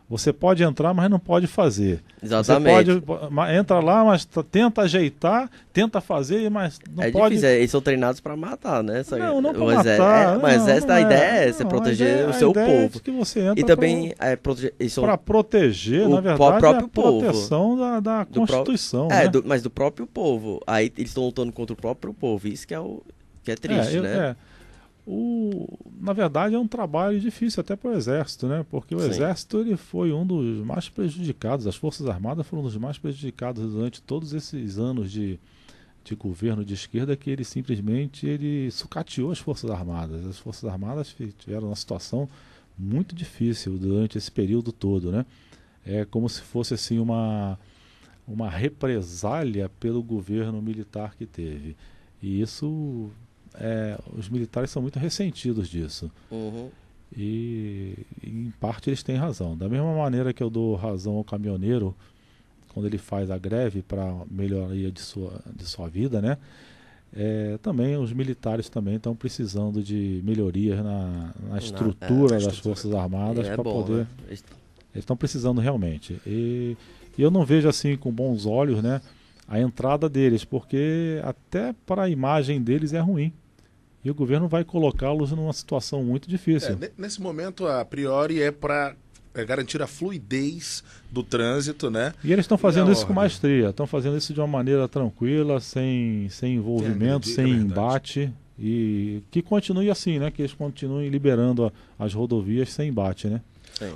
você pode entrar, mas não pode fazer. Exatamente. Você entra lá, mas tenta ajeitar, tenta fazer, mas não pode... Difícil, eles são treinados para matar, né? Não para matar. Mas a ideia é proteger o seu povo. É que você entra e também para proteger, na verdade, próprio a proteção da Constituição. Mas do próprio povo. Aí eles estão lutando contra o próprio povo. Isso que é triste, né? Na verdade é um trabalho difícil até para o Exército, né? Porque o Exército ele foi um dos mais prejudicados, as Forças Armadas foram um dos mais prejudicados durante todos esses anos de governo de esquerda, que ele simplesmente sucateou as Forças Armadas. As Forças Armadas tiveram uma situação muito difícil durante esse período todo, né? É como se fosse assim uma represália pelo governo militar que teve. E isso... os militares são muito ressentidos disso. Uhum. E em parte eles têm razão. Da mesma maneira que eu dou razão ao caminhoneiro quando ele faz a greve para melhoria de sua vida, né? Também os militares também estão precisando de melhorias na estrutura das Forças Armadas para poder... Né? Eles estão precisando realmente. E eu não vejo assim com bons olhos, né, a entrada deles, porque até para a imagem deles é ruim. E o governo vai colocá-los numa situação muito difícil. Nesse momento, a priori, é para garantir a fluidez do trânsito, né? E eles estão fazendo isso com maestria, estão fazendo isso de uma maneira tranquila, sem envolvimento, sem embate. E que continue assim, né? Que eles continuem liberando as rodovias sem embate, né?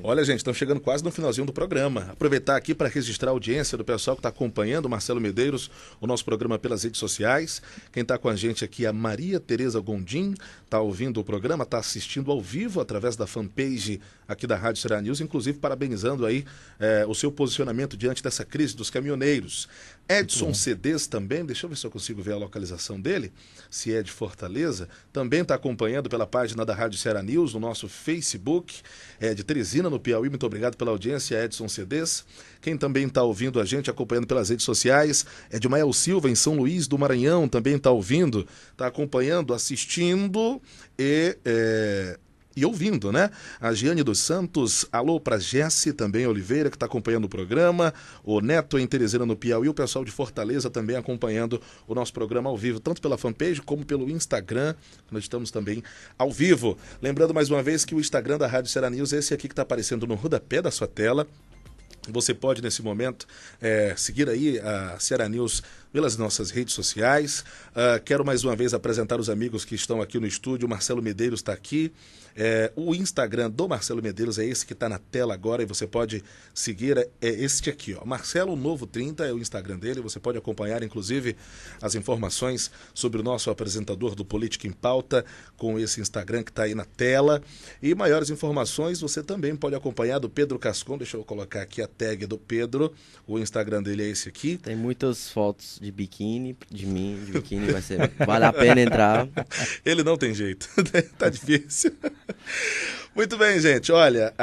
Olha, gente, estamos chegando quase no finalzinho do programa. Aproveitar aqui para registrar a audiência do pessoal que está acompanhando, Marcelo Medeiros, o nosso programa pelas redes sociais. Quem está com a gente aqui é a Maria Tereza Gondim, está ouvindo o programa, está assistindo ao vivo através da fanpage aqui da Rádio Ceará News, inclusive parabenizando aí o seu posicionamento diante dessa crise dos caminhoneiros. Edson Cedes também, deixa eu ver se eu consigo ver a localização dele, se é de Fortaleza, também está acompanhando pela página da Rádio Ceará News, no nosso Facebook, de Teresina, no Piauí. Muito obrigado pela audiência, Edson Cedes. Quem também está ouvindo a gente, acompanhando pelas redes sociais, é de Mael Silva, em São Luís do Maranhão, também está ouvindo, está acompanhando, assistindo e ouvindo, né? A Giane dos Santos, alô para Jesse também Oliveira, que está acompanhando o programa, o Neto em Teresina, no Piauí, o pessoal de Fortaleza também acompanhando o nosso programa ao vivo, tanto pela fanpage como pelo Instagram, nós estamos também ao vivo. Lembrando mais uma vez que o Instagram da Rádio Ceará News é esse aqui que está aparecendo no rodapé da sua tela. Você pode, nesse momento, seguir aí a Ceará News pelas nossas redes sociais. Quero mais uma vez apresentar os amigos que estão aqui no estúdio. O Marcelo Medeiros está aqui. O Instagram do Marcelo Medeiros é esse que está na tela agora e você pode seguir, este aqui, ó. Marcelo Novo 30 é o Instagram dele. Você pode acompanhar, inclusive, as informações sobre o nosso apresentador do Política em Pauta com esse Instagram que está aí na tela. E maiores informações você também pode acompanhar do Pedro Cascon. Deixa eu colocar aqui a tag do Pedro. O Instagram dele é esse aqui. Tem muitas fotos de biquíni, de biquíni, vale a pena entrar. Ele não tem jeito, tá difícil. Muito bem, gente, olha,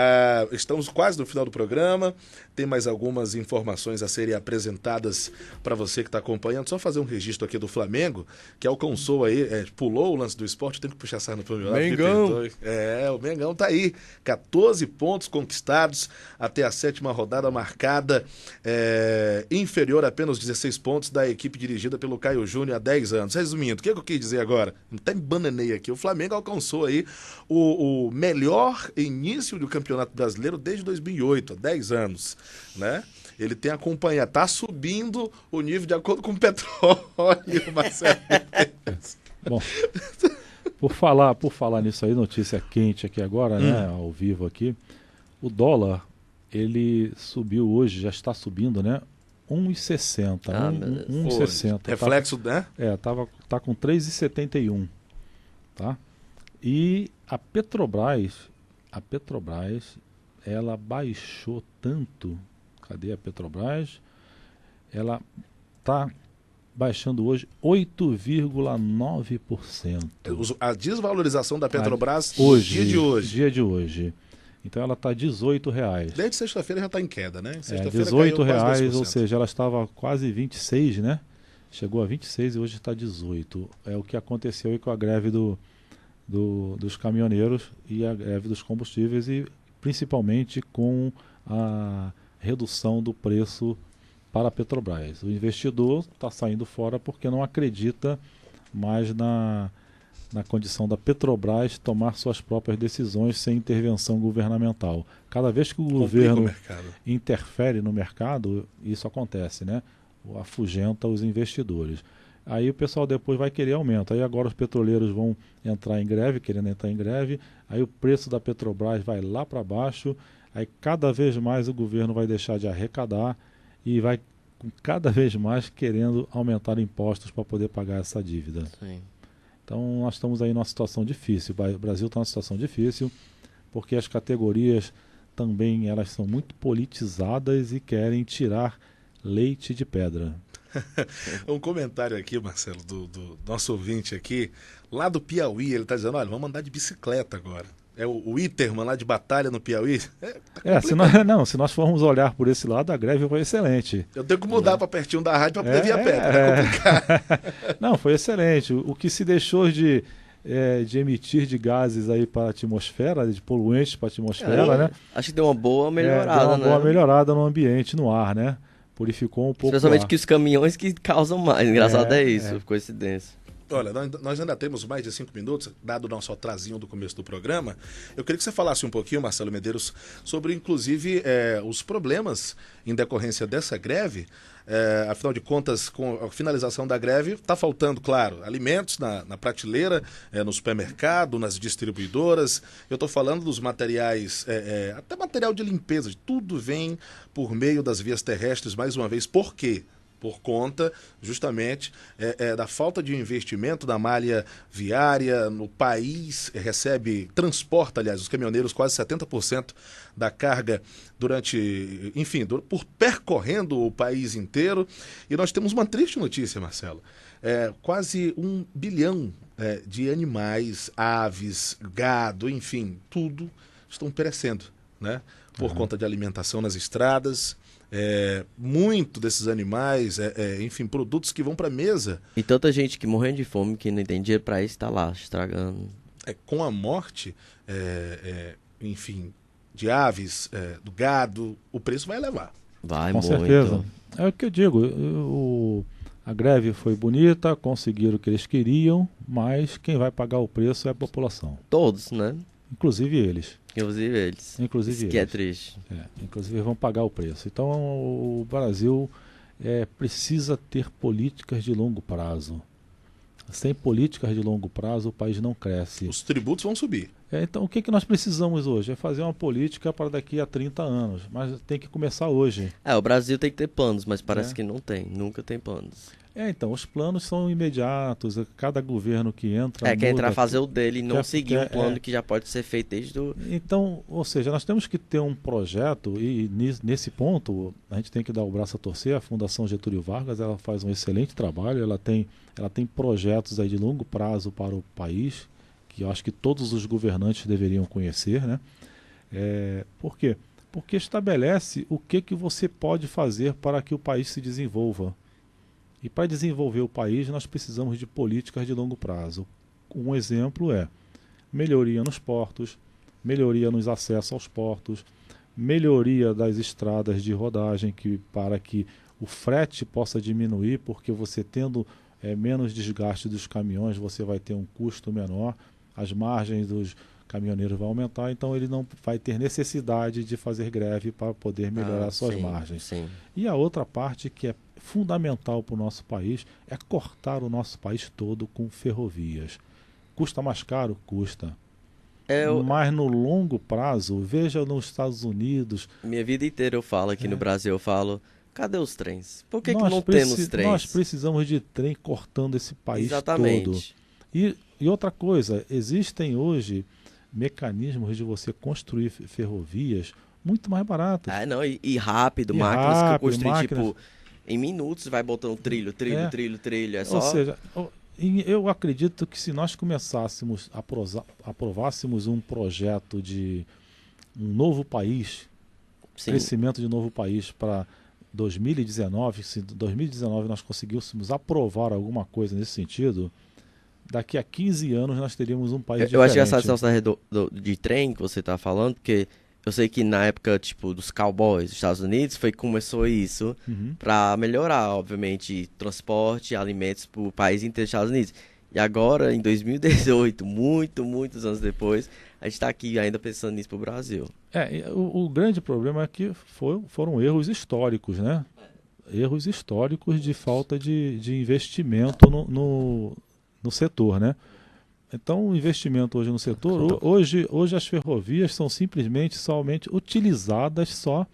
estamos quase no final do programa, tem mais algumas informações a serem apresentadas para você que está acompanhando. Só fazer um registro aqui do Flamengo, que alcançou aí, pulou o lance do esporte, eu tenho que puxar a sarna para o meu lado. Mengão! O Mengão tá aí, 14 pontos conquistados até a 7ª rodada marcada, inferior a apenas 16 pontos da equipe dirigida pelo Caio Júnior há 10 anos. Resumindo, o que eu quis dizer agora? Até me bananei aqui, o Flamengo alcançou aí o melhor início do Campeonato Brasileiro desde 2008, há 10 anos, né? Ele tem acompanhado, está subindo o nível de acordo com o petróleo, Marcelo. Bom, por falar nisso aí, notícia quente aqui agora, né, ao vivo aqui, o dólar, ele subiu hoje, já está subindo, né, 1,60, 1,60. Reflexo, né? Tá com 3,71, tá? E a Petrobras, ela baixou tanto. Cadê a Petrobras? Ela está baixando hoje 8,9%. A desvalorização da Petrobras hoje, dia de hoje. Então ela está R$18. Desde sexta-feira já está em queda, né? R$18, ou seja, ela estava quase 26, né? Chegou a 26 e hoje está 18. É o que aconteceu aí com a greve dos caminhoneiros e a greve dos combustíveis e principalmente com a redução do preço para a Petrobras. O investidor está saindo fora porque não acredita mais na condição da Petrobras tomar suas próprias decisões sem intervenção governamental. Cada vez que o governo interfere no mercado, isso acontece, né? Afugenta os investidores. Aí o pessoal depois vai querer aumento. Aí agora os petroleiros vão entrar em greve, querendo entrar em greve. Aí o preço da Petrobras vai lá para baixo. Aí cada vez mais o governo vai deixar de arrecadar e vai cada vez mais querendo aumentar impostos para poder pagar essa dívida. Sim. Então nós estamos aí numa situação difícil. O Brasil está numa situação difícil porque as categorias também elas são muito politizadas e querem tirar leite de pedra. Um comentário aqui, Marcelo, do nosso ouvinte aqui, lá do Piauí, ele está dizendo, olha, vamos andar de bicicleta agora. É o Iterman lá de Batalha no Piauí. Se nós formos olhar por esse lado, a greve foi excelente. Eu tenho que mudar para pertinho da rádio para poder vir a pé, é complicado. Não, foi excelente. O que se deixou de emitir de gases aí para a atmosfera, de poluentes para a atmosfera, né? Acho que deu uma boa melhorada, deu uma boa melhorada no ambiente, no ar, né? Purificou um pouco. Especialmente que os caminhões que causam mais. Engraçado é isso, coincidência. Olha, nós ainda temos mais de 5 minutos, dado o nosso atrasinho do começo do programa. Eu queria que você falasse um pouquinho, Marcelo Medeiros, sobre, inclusive, os problemas em decorrência dessa greve. Afinal de contas, com a finalização da greve, está faltando, claro, alimentos na prateleira, no supermercado, nas distribuidoras. Eu estou falando dos materiais, até material de limpeza, tudo vem por meio das vias terrestres, mais uma vez. Por quê? por conta justamente da falta de investimento da malha viária. No país transporta, aliás, os caminhoneiros quase 70% da carga percorrendo o país inteiro. E nós temos uma triste notícia, Marcelo. Quase 1 bilhão de animais, aves, gado, enfim, tudo estão perecendo, né? Por conta de alimentação nas estradas. Muito desses animais, enfim, produtos que vão para a mesa. E tanta gente que morrendo de fome, que não tem dinheiro para isso, está lá estragando. Com a morte, enfim, de aves, do gado, o preço vai elevar. Vai, com muito. certeza. É o que eu digo, a greve foi bonita, conseguiram o que eles queriam, mas quem vai pagar o preço é a população. Todos, né? Inclusive eles. Inclusive eles. Inclusive Isso que é eles. triste. Inclusive eles vão pagar o preço. Então o Brasil precisa ter políticas de longo prazo. Sem políticas de longo prazo o país não cresce. Os tributos vão subir. Então o que nós precisamos hoje? É fazer uma política para daqui a 30 anos. Mas tem que começar hoje. O Brasil tem que ter planos, mas parece que não tem. Nunca tem planos. Então, os planos são imediatos. Cada governo que entra... Quer entrar a fazer o dele e não seguir um plano que que já pode ser feito desde o... Então, ou seja, nós temos que ter um projeto e nesse ponto a gente tem que dar o braço a torcer. A Fundação Getúlio Vargas, ela faz um excelente trabalho, ela tem projetos aí de longo prazo para o país, que eu acho que todos os governantes deveriam conhecer, né? Por quê? Porque estabelece o que você pode fazer para que o país se desenvolva. E para desenvolver o país, nós precisamos de políticas de longo prazo. Um exemplo é melhoria nos portos, melhoria nos acessos aos portos, melhoria das estradas de rodagem para que o frete possa diminuir, porque você tendo menos desgaste dos caminhões, você vai ter um custo menor, as margens dos caminhoneiros vão aumentar, então ele não vai ter necessidade de fazer greve para poder melhorar suas margens. Sim. E a outra parte que é fundamental para o nosso país é cortar o nosso país todo com ferrovias. Custa mais caro? Custa. Mas no longo prazo, veja nos Estados Unidos... Minha vida inteira eu falo aqui no Brasil, eu falo, cadê os trens? Por que não temos trens? Nós precisamos de trem cortando esse país Exatamente. todo. E outra coisa, existem hoje mecanismos de você construir ferrovias muito mais baratos. E rápido, máquinas que eu construí, tipo, em minutos vai botando trilho. É só... Ou seja, eu acredito que se nós começássemos, aprovássemos um projeto de um novo país, crescimento de novo país para 2019, se em 2019 nós conseguíssemos aprovar alguma coisa nesse sentido, daqui a 15 anos nós teríamos um país diferente. Eu acho que essa situação de trem que você está falando, porque eu sei que na época tipo dos cowboys dos Estados Unidos começou isso para melhorar, obviamente, transporte e alimentos para o país inteiro dos Estados Unidos. E agora, em 2018, muitos anos depois, a gente está aqui ainda pensando nisso para o Brasil. O grande problema é que foram erros históricos, né? Erros históricos de falta de investimento no setor, né? Então, o investimento hoje no setor, hoje as ferrovias são somente utilizadas só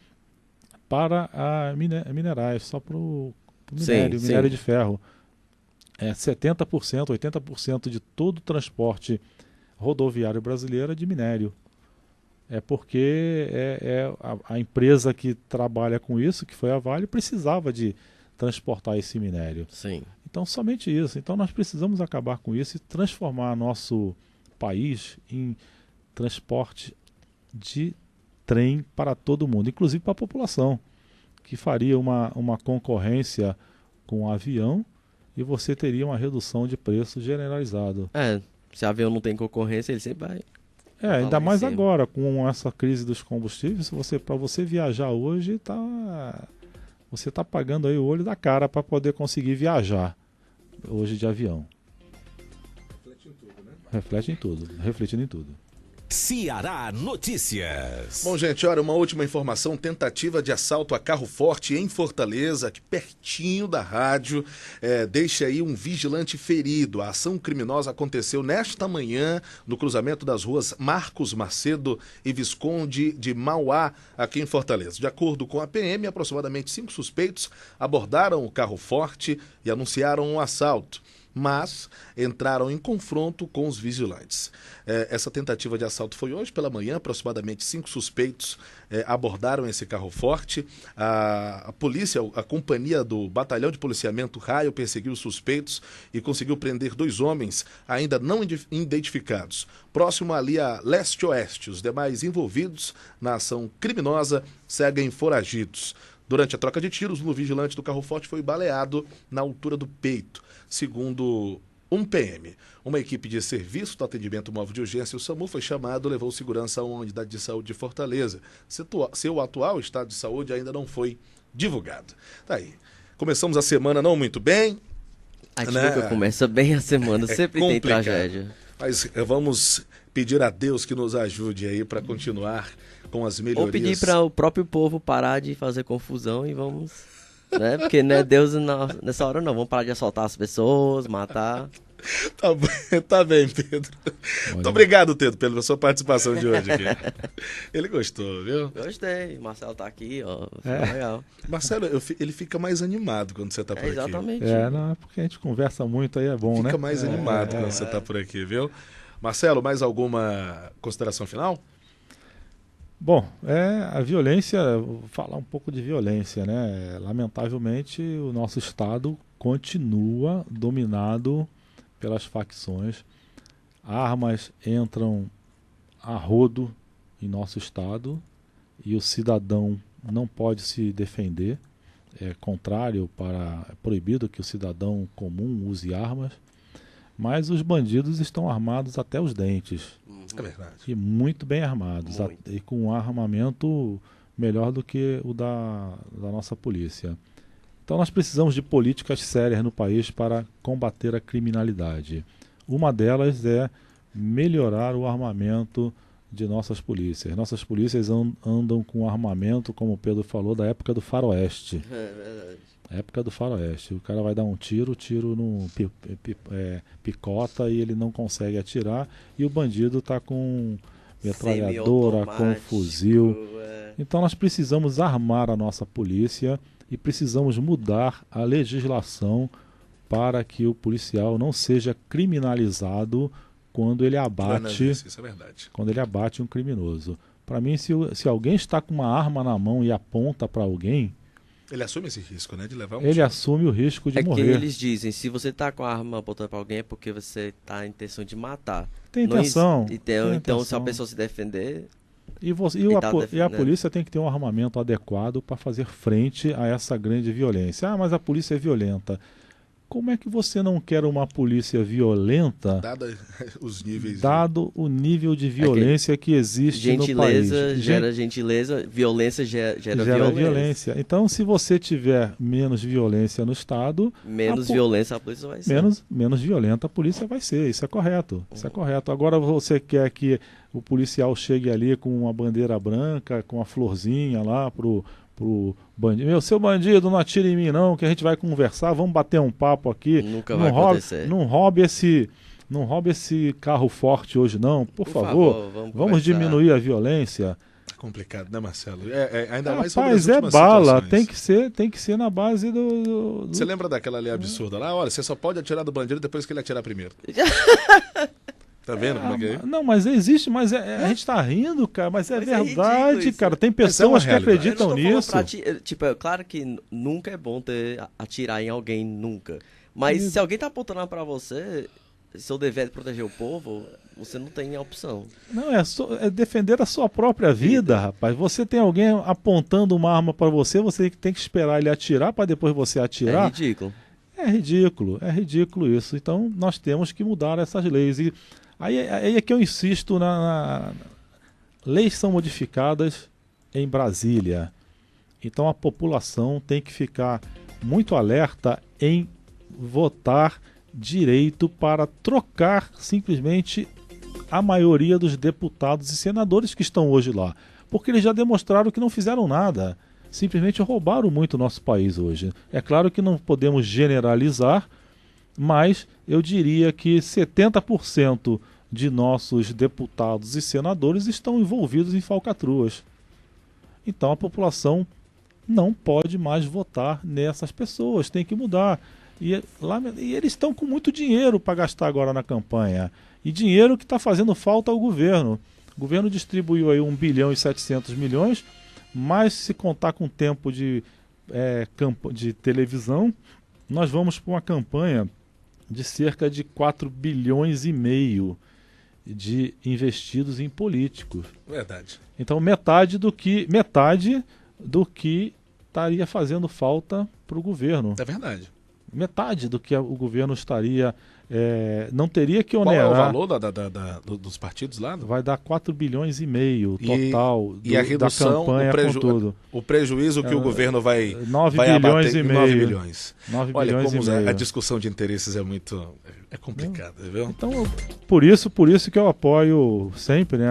para minerais, só para o minério de ferro. 70%, 80% de todo o transporte rodoviário brasileiro é de minério. Porque a empresa que trabalha com isso, que foi a Vale, precisava de transportar esse minério. Sim. Então, somente isso. Então, nós precisamos acabar com isso e transformar nosso país em transporte de trem para todo mundo, inclusive para a população, que faria uma concorrência com o avião e você teria uma redução de preço generalizado. Se o avião não tem concorrência, ele sempre vai... ainda mais agora, com essa crise dos combustíveis, para você viajar hoje, você está pagando aí o olho da cara para poder conseguir viajar hoje de avião. Reflete em tudo, né? Refletindo em tudo. Ceará Notícias. Bom, gente, olha, uma última informação, tentativa de assalto a carro forte em Fortaleza, aqui pertinho da rádio, deixa aí um vigilante ferido. A ação criminosa aconteceu nesta manhã no cruzamento das ruas Marcos Macedo e Visconde de Mauá, aqui em Fortaleza. De acordo com a PM, aproximadamente 5 suspeitos abordaram o carro forte e anunciaram um assalto, mas entraram em confronto com os vigilantes. Essa tentativa de assalto foi hoje pela manhã, aproximadamente 5 suspeitos abordaram esse carro forte. A polícia, a companhia do Batalhão de Policiamento Raio perseguiu os suspeitos e conseguiu prender 2 homens ainda não identificados, próximo ali a leste-oeste. Os demais envolvidos na ação criminosa seguem foragidos. Durante a troca de tiros, o vigilante do carro forte foi baleado na altura do peito. Segundo um PM, uma equipe de serviço do atendimento móvel de urgência, o SAMU, foi chamado, levou segurança a uma unidade de saúde de Fortaleza. Seu atual estado de saúde ainda não foi divulgado. Tá aí. Começamos a semana não muito bem. A gente nunca começa bem a semana, sempre tem tragédia. Mas vamos pedir a Deus que nos ajude aí para continuar com as melhorias. Ou pedir para o próprio povo parar de fazer confusão e vamos... Né? Porque não é Deus nessa hora não, vamos parar de assaltar as pessoas, matar. Tá bem, Pedro. Muito obrigado, Pedro, pela sua participação de hoje aqui. Ele gostou, viu? Gostei, Marcelo tá aqui, ó, legal. Marcelo, ele fica mais animado quando você tá por aqui. Exatamente. Não, é porque a gente conversa muito aí, é bom, né? Fica mais animado quando você tá por aqui, viu? Marcelo, mais alguma consideração final? Bom, a violência, vou falar um pouco de violência, né? Lamentavelmente, o nosso estado continua dominado pelas facções. Armas entram a rodo em nosso estado e o cidadão não pode se defender. É proibido que o cidadão comum use armas, mas os bandidos estão armados até os dentes. É verdade. E muito bem armados, e com um armamento melhor do que o da nossa polícia. Então nós precisamos de políticas sérias no país para combater a criminalidade. Uma delas é melhorar o armamento de nossas polícias. Nossas polícias andam com armamento, como o Pedro falou, da época do faroeste. É verdade. Época do faroeste. O cara vai dar um tiro, o tiro não picota e ele não consegue atirar, e o bandido está com metralhadora, com fuzil. Então nós precisamos armar a nossa polícia e precisamos mudar a legislação para que o policial não seja criminalizado quando ele abate, isso é verdade. quando ele abate um criminoso. Para mim, se alguém está com uma arma na mão e aponta para alguém, ele assume esse risco, né? De levar um ele tiro. assume o risco de morrer. É que eles dizem, se você tá com a arma apontando pra alguém é porque você tá em intenção de matar. Tem intenção. Então, se a pessoa se defender... E a polícia tem que ter um armamento adequado para fazer frente a essa grande violência. Ah, mas a polícia é violenta. Como é que você não quer uma polícia violenta, dado o nível de violência que existe no país? Gentileza gera gentileza, violência gera violência. Então, se você tiver menos violência no Estado... Menos violência a polícia vai ser. Menos violenta a polícia vai ser, isso é correto. Isso é correto. Agora você quer que o policial chegue ali com uma bandeira branca, com uma florzinha lá pro bandido. Seu bandido, não atire em mim não, que a gente vai conversar, vamos bater um papo aqui. Nunca vai acontecer. Não roube esse carro forte hoje não, por favor. Vamos diminuir a violência. É complicado, né, Marcelo? Ainda mais sobre as últimas bala, tem que ser na base do... Você lembra daquela lei absurda lá? Olha, você só pode atirar do bandido depois que ele atirar primeiro. Tá vendo como é que é? Não, mas existe, mas a gente tá rindo, cara, mas é verdade, cara. Tem pessoas que acreditam nisso. Claro que nunca é bom atirar em alguém, nunca. Mas se alguém tá apontando pra você, seu dever é proteger o povo, você não tem opção. Não, é defender a sua própria vida, rapaz. Você tem alguém apontando uma arma pra você, você tem que esperar ele atirar pra depois você atirar. É ridículo. É ridículo isso. Então nós temos que mudar essas leis. E aí é que eu insisto leis são modificadas em Brasília. Então a população tem que ficar muito alerta em votar direito para trocar simplesmente a maioria dos deputados e senadores que estão hoje lá. Porque eles já demonstraram que não fizeram nada. Simplesmente roubaram muito o nosso país hoje. É claro que não podemos generalizar, mas eu diria que 70% de nossos deputados e senadores estão envolvidos em falcatruas. Então a população não pode mais votar nessas pessoas, tem que mudar. E eles estão com muito dinheiro para gastar agora na campanha. E dinheiro que está fazendo falta ao governo. O governo distribuiu aí 1 bilhão e 700 milhões, mas se contar com tempo de televisão, nós vamos para uma campanha de cerca de 4 bilhões e meio de investidos em políticos. Verdade. Então metade do que estaria fazendo falta para o governo. É verdade. Metade do que o governo estaria... não teria que onerar... Qual é o valor dos partidos lá? Vai dar 4 bilhões e meio total e a redução, da campanha com tudo. O prejuízo que o governo vai 9 vai bilhões abater, e meio. 9 bilhões. 9 Olha, bilhões como e meio. a discussão de interesses é muito... É complicada, viu? Então, por isso que eu apoio sempre, né,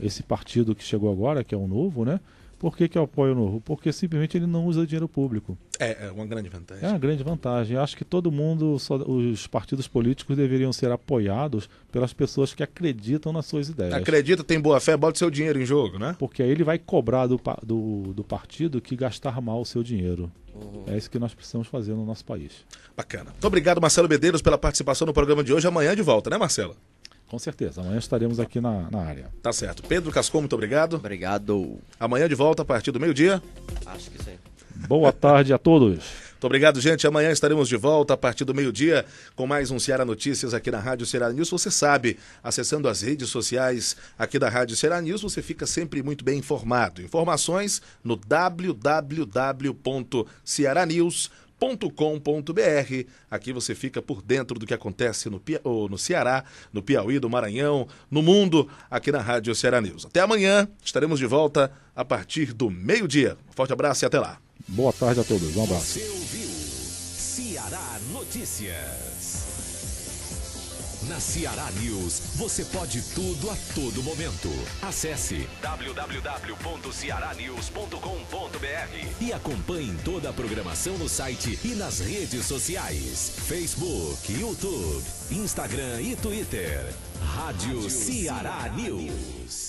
esse partido que chegou agora, que é o Novo, né? Por que eu apoio o Novo? Porque simplesmente ele não usa dinheiro público. É uma grande vantagem. É uma grande vantagem. Acho que todo mundo, os partidos políticos deveriam ser apoiados pelas pessoas que acreditam nas suas ideias. Acredita, tem boa fé, bota seu dinheiro em jogo, né? Porque aí ele vai cobrar do partido que gastar mal o seu dinheiro. É isso que nós precisamos fazer no nosso país. Bacana. Muito obrigado, Marcelo Medeiros, pela participação no programa de hoje. Amanhã de volta, né, Marcelo? Com certeza. Amanhã estaremos aqui na área. Tá certo. Pedro Cascon, muito obrigado. Obrigado. Amanhã de volta, a partir do meio-dia. Acho que sim. Boa tarde a todos. Muito obrigado, gente. Amanhã estaremos de volta a partir do meio-dia com mais um Ceará Notícias aqui na Rádio Ceará News. Você sabe, acessando as redes sociais aqui da Rádio Ceará News, você fica sempre muito bem informado. Informações no www.cearanews.com.br. Aqui você fica por dentro do que acontece no Ceará, no Piauí, do Maranhão, no mundo, aqui na Rádio Ceará News. Até amanhã, estaremos de volta a partir do meio-dia. Forte abraço e até lá. Boa tarde a todos. Um abraço. Você ouviu Ceará Notícias. Na Ceará News, você pode tudo a todo momento. Acesse www.cearanews.com.br e acompanhe toda a programação no site e nas redes sociais. Facebook, YouTube, Instagram e Twitter. Rádio Ceará News.